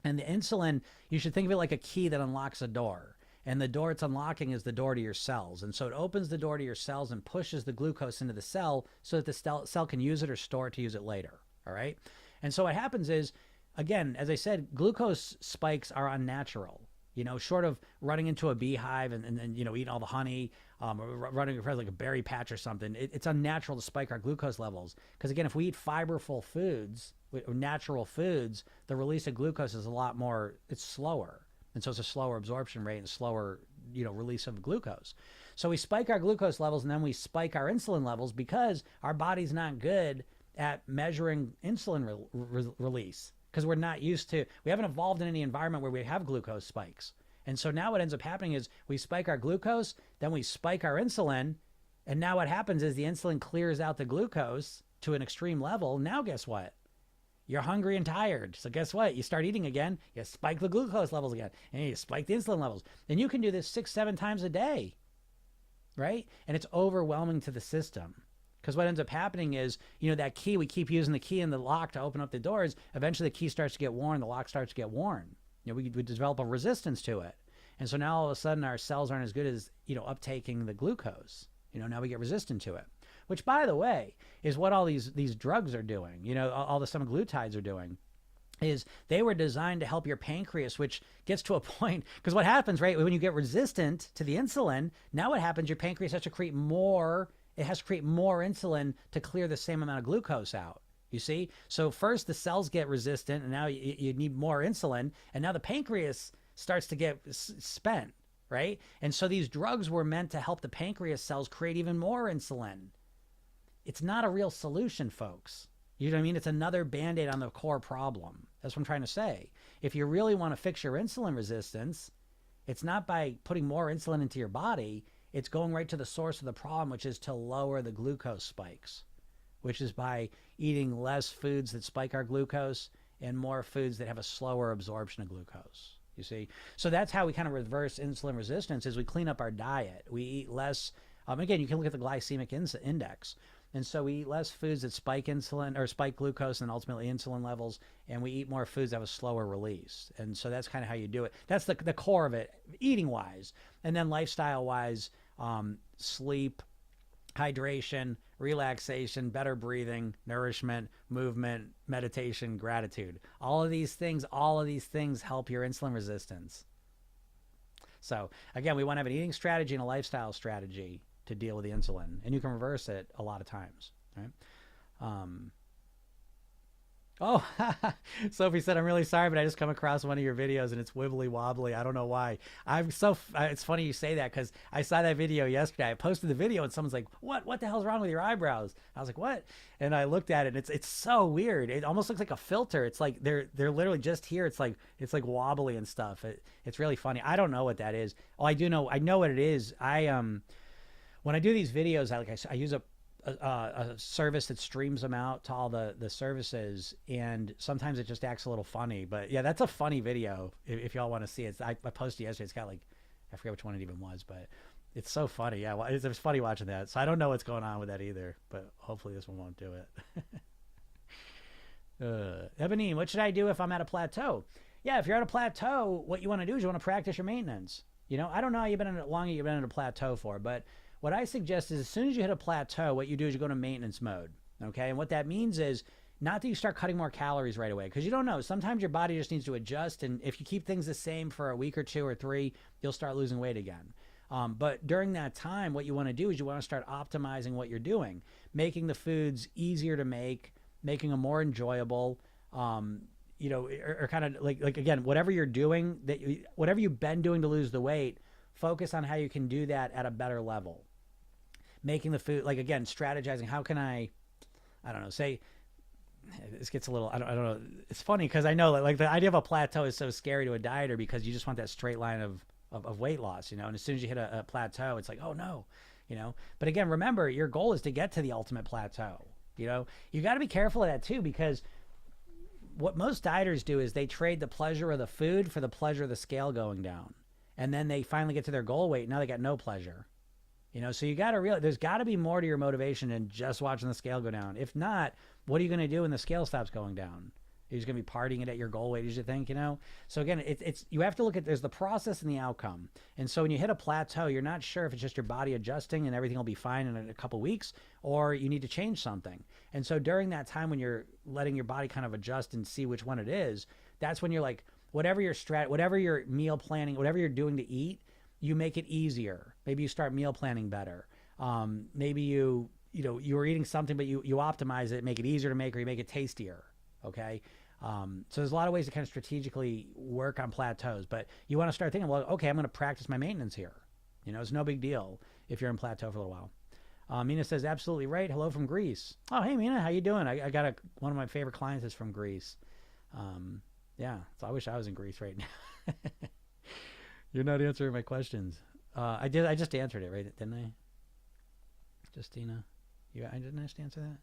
And the insulin, you should think of it like a key that unlocks a door. And the door it's unlocking is the door to your cells. And so it opens the door to your cells and pushes the glucose into the cell so that the cell can use it or store it to use it later. All right. And so what happens is, again, as I said, glucose spikes are unnatural, short of running into a beehive and eating all the honey, or running across like a berry patch or something. It's unnatural to spike our glucose levels. Because again, if we eat fiberful foods, natural foods, the release of glucose is a lot more, it's slower. And so it's a slower absorption rate and slower, release of glucose. So we spike our glucose levels and then we spike our insulin levels because our body's not good at measuring insulin release because we haven't evolved in any environment where we have glucose spikes. And so now what ends up happening is we spike our glucose, then we spike our insulin. And now what happens is the insulin clears out the glucose to an extreme level. Now guess what? You're hungry and tired. So guess what? You start eating again, you spike the glucose levels again, and you spike the insulin levels. And you can do this 6-7 times a day, right? And it's overwhelming to the system. Because what ends up happening is, that key, we keep using the key in the lock to open up the doors. Eventually the key starts to get worn, the lock starts to get worn. We develop a resistance to it. And so now all of a sudden our cells aren't as good as, uptaking the glucose. Now we get resistant to it. Which, by the way, is what all these drugs are doing. All the semaglutides are doing. Is they were designed to help your pancreas, which gets to a point, because what happens, right, when you get resistant to the insulin, now what happens, your pancreas has to create more insulin to clear the same amount of glucose out. You see? So first the cells get resistant and now you need more insulin. And now the pancreas starts to get spent, right? And so these drugs were meant to help the pancreas cells create even more insulin. It's not a real solution, folks. You know what I mean? It's another Band-Aid on the core problem. That's what I'm trying to say. If you really want to fix your insulin resistance, it's not by putting more insulin into your body. It's going right to the source of the problem, which is to lower the glucose spikes, which is by eating less foods that spike our glucose and more foods that have a slower absorption of glucose. You see? So that's how we kind of reverse insulin resistance is we clean up our diet. We eat less. Again, you can look at the glycemic index. And so we eat less foods that spike insulin or spike glucose and ultimately insulin levels, and we eat more foods that have a slower release. And so that's kind of how you do it. That's the core of it, eating wise. And then lifestyle wise, sleep, hydration, relaxation, better breathing, nourishment, movement, meditation, gratitude. All of these things help your insulin resistance. So again, we want to have an eating strategy and a lifestyle strategy to deal with the insulin, and you can reverse it a lot of times, right? Oh, Sophie said, I'm really sorry, but I just come across one of your videos and it's wibbly wobbly. I don't know why. It's funny you say that because I saw that video yesterday. I posted the video and someone's like, what the hell's wrong with your eyebrows? I was like, what? And I looked at it and it's so weird. It almost looks like a filter. It's like they're literally just here. It's like wobbly and stuff. It's really funny. I don't know what that is. Oh, I do know. I know what it is. when I do these videos, I use a service that streams them out to all the services, and sometimes it just acts a little funny. But yeah, that's a funny video if y'all want to see it. I posted yesterday. It's got like, I forget which one it even was, but it's so funny. Yeah, well, it was funny watching that. So I don't know what's going on with that either, but hopefully this one won't do it. Ebony, what should I do if I'm at a plateau? Yeah, if you're at a plateau, what you want to do is you want to practice your maintenance. You know, I don't know how long you've been in a plateau for, but what I suggest is as soon as you hit a plateau, what you do is you go to maintenance mode. Okay, and what that means is not that you start cutting more calories right away, because you don't know. Sometimes your body just needs to adjust, and if you keep things the same for a week or 2 or 3, you'll start losing weight again. But during that time, what you want to do is you want to start optimizing what you're doing, making the foods easier to make, making them more enjoyable. You know, or kind of like again, whatever you're doing, whatever you've been doing to lose the weight, focus on how you can do that at a better level. Making the food, like again, strategizing. How can I don't know, say, this gets a little, I don't know. It's funny because I know like the idea of a plateau is so scary to a dieter because you just want that straight line of weight loss, you know, and as soon as you hit a plateau, it's like, oh no, you know. But again, remember, your goal is to get to the ultimate plateau. You know, you got to be careful of that too, because what most dieters do is they trade the pleasure of the food for the pleasure of the scale going down. And then they finally get to their goal weight. Now they got no pleasure. You know, so you got to realize there's got to be more to your motivation than just watching the scale go down. If not, what are you going to do when the scale stops going down? You're just going to be partying it at your goal weight, as you think, you know? So again, it's you have to look at, there's the process and the outcome. And so when you hit a plateau, you're not sure if it's just your body adjusting and everything will be fine in a couple weeks, or you need to change something. And so during that time when you're letting your body kind of adjust and see which one it is, that's when you're like, whatever your meal planning, whatever you're doing to eat, you make it easier. Maybe you start meal planning better. Maybe you were eating something, but you optimize it, make it easier to make, or you make it tastier. Okay. So there's a lot of ways to kind of strategically work on plateaus, but you want to start thinking, well, okay, I'm going to practice my maintenance here. You know, it's no big deal if you're in plateau for a little while. Mina says, absolutely right. Hello from Greece. Oh, hey, Mina, how you doing? I got one of my favorite clients is from Greece. Yeah, so I wish I was in Greece right now. You're not answering my questions. I just answered it, right? Didn't I? Justina, I didn't just answer that?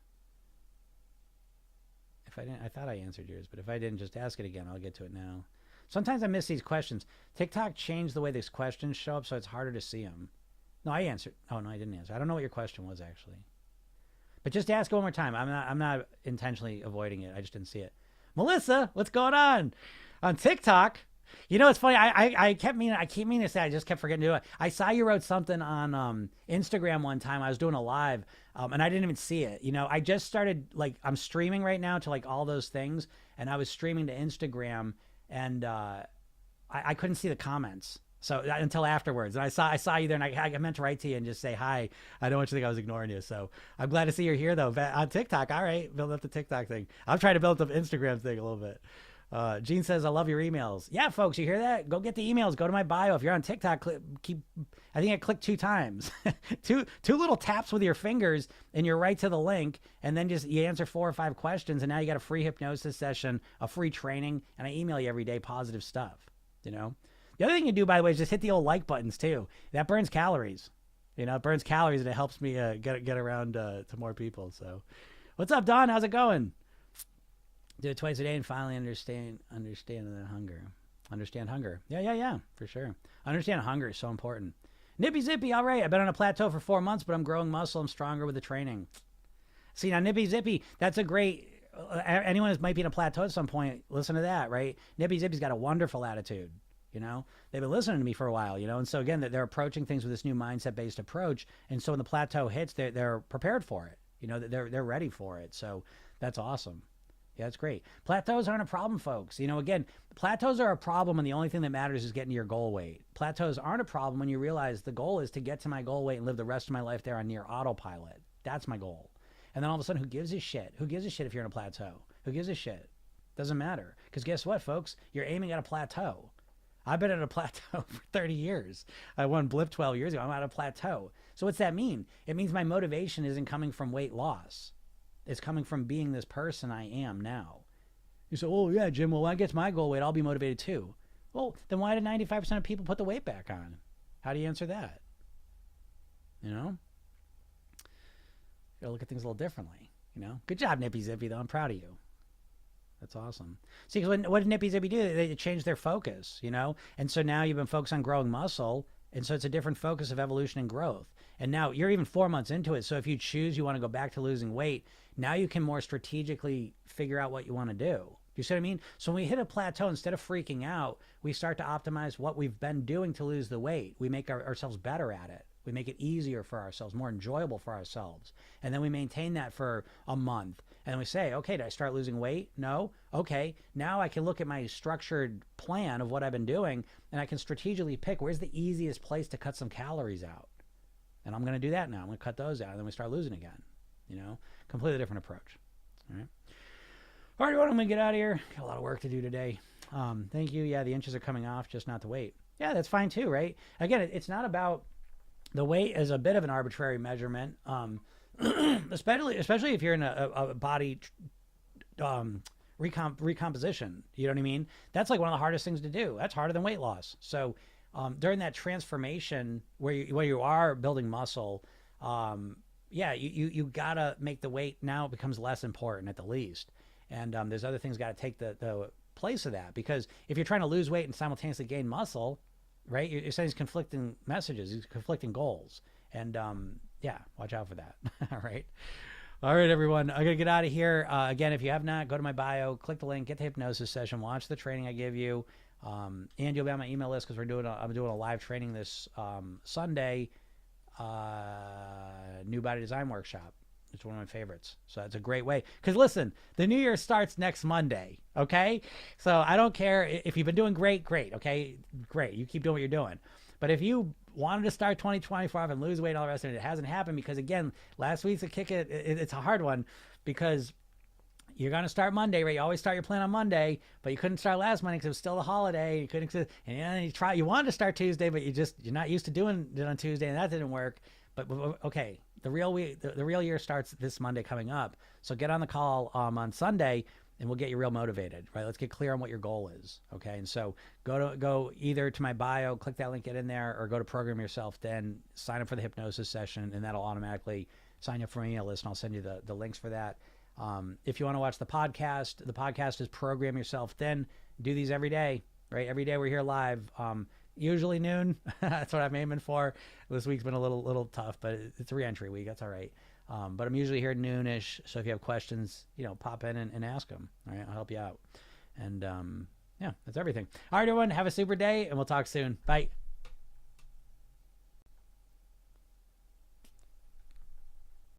If I didn't, I thought I answered yours, but if I didn't, just ask it again. I'll get to it now. Sometimes I miss these questions. TikTok changed the way these questions show up, so it's harder to see them. No, I answered. Oh, no, I didn't answer. I don't know what your question was, actually. But just ask it one more time. I'm not intentionally avoiding it. I just didn't see it. Melissa, what's going on TikTok? You know, it's funny. I keep meaning to say, I just kept forgetting to do it. I saw you wrote something on Instagram one time. I was doing a live, and I didn't even see it. You know, I just started, like, I'm streaming right now to like all those things, and I was streaming to Instagram, and I couldn't see the comments. So until afterwards, and I saw you there, and I meant to write to you and just say hi. I don't want you to think I was ignoring you. So I'm glad to see you're here though on TikTok. All right, build up the TikTok thing. I'm trying to build up the Instagram thing a little bit. Gene says, I love your emails. Yeah, folks, you hear that? Go get the emails. Go to my bio. If you're on TikTok, I think I clicked 2 times. two little taps with your fingers, and you're right to the link. And then just you answer 4 or 5 questions, and now you got a free hypnosis session, a free training, and I email you every day positive stuff. You know. The other thing you do, by the way, is just hit the old like buttons too. That burns calories. You know, it burns calories, and it helps me get around to more people. So, what's up, Don? How's it going? Do it twice a day and finally understand that hunger. Understand hunger. Yeah, for sure. Understand hunger is so important. Nippy Zippy, all right. I've been on a plateau for 4 months, but I'm growing muscle. I'm stronger with the training. See, now Nippy Zippy, that's a great, anyone who might be in a plateau at some point, listen to that, right? Nippy Zippy's got a wonderful attitude. You know, they've been listening to me for a while, you know, and so again, they're approaching things with this new mindset-based approach. And so when the plateau hits, they're prepared for it. You know, they're ready for it. So that's awesome. Yeah, that's great. Plateaus aren't a problem, folks. You know, again, plateaus are a problem when the only thing that matters is getting to your goal weight. Plateaus aren't a problem when you realize the goal is to get to my goal weight and live the rest of my life there on near autopilot. That's my goal. And then all of a sudden, who gives a shit? Who gives a shit if you're in a plateau? Who gives a shit? Doesn't matter. Because guess what, folks? You're aiming at a plateau. I've been at a plateau for 30 years. I won Blip 12 years ago. I'm at a plateau. So what's that mean? It means my motivation isn't coming from weight loss. It's coming from being this person I am now. You say, oh, yeah, Jim, well, when I get to my goal weight, I'll be motivated too. Well, then why did 95% of people put the weight back on? How do you answer that? You know? gotta look at things a little differently. Good job, Nippy Zippy, though. I'm proud of you. That's awesome. See, because what did Nippy Zippy do? They changed their focus, and so now you've been focused on growing muscle, and so it's a different focus of evolution and growth. And now you're even 4 months into it. So if you choose you want to go back to losing weight, now you can more strategically figure out what you want to do. You see what I mean? So when we hit a plateau, instead of freaking out, we start to optimize what we've been doing to lose the weight. We make ourselves better at it. We make it easier for ourselves, more enjoyable for ourselves. And then we maintain that for a month. And then we say, okay, did I start losing weight? No. Okay, now I can look at my structured plan of what I've been doing, and I can strategically pick where's the easiest place to cut some calories out. And I'm going to do that now. I'm going to cut those out, and then we start losing again. Completely different approach. All right. All right, everyone, I'm going to get out of here. Got a lot of work to do today. Thank you. Yeah, the inches are coming off, just not the weight. Yeah, that's fine too, right? Again, it's not about the weight as a bit of an arbitrary measurement, especially if you're in a body recomposition. You know what I mean? That's like one of the hardest things to do. That's harder than weight loss. So during that transformation where you are building muscle, you gotta make the weight now, it becomes less important at the least. And there's other things got to take the place of that, because if you're trying to lose weight and simultaneously gain muscle, right, you're saying it's conflicting messages, it's conflicting goals. And watch out for that. All right, everyone, I'm gonna get out of here. Again, if you have not, go to my bio, click the link, get the hypnosis session, watch the training I give you, and you'll be on my email list, because I'm doing a live training this Sunday, new body design workshop. It's one of my favorites. So it's a great way. Because listen, the new year starts next Monday. Okay. So I don't care if you've been doing great. Okay. Great. You keep doing what you're doing. But if you wanted to start 2024 and lose weight, all the rest of it, it hasn't happened, because again, last week's a kick. It's a hard one, because you're going to start Monday, right? You always start your plan on Monday, but you couldn't start last Monday because it was still the holiday. You couldn't, and then you wanted to start Tuesday, but you're not used to doing it on Tuesday, and that didn't work. But okay, the real year starts this Monday coming up. So get on the call on Sunday, and we'll get you real motivated, right? Let's get clear on what your goal is, okay? And so go either to my bio, click that link, get in there, or go to Program Yourself, then sign up for the hypnosis session, and that'll automatically sign you up for my email list, and I'll send you the links for that. If you want to watch the podcast is Program Yourself. Then do these every day, right? Every day we're here live. Usually noon. That's what I'm aiming for. This week's been a little tough, but it's a re-entry week. That's all right. But I'm usually here noonish. So if you have questions, pop in and ask them. All right. I'll help you out. And that's everything. All right, everyone. Have a super day, and we'll talk soon. Bye.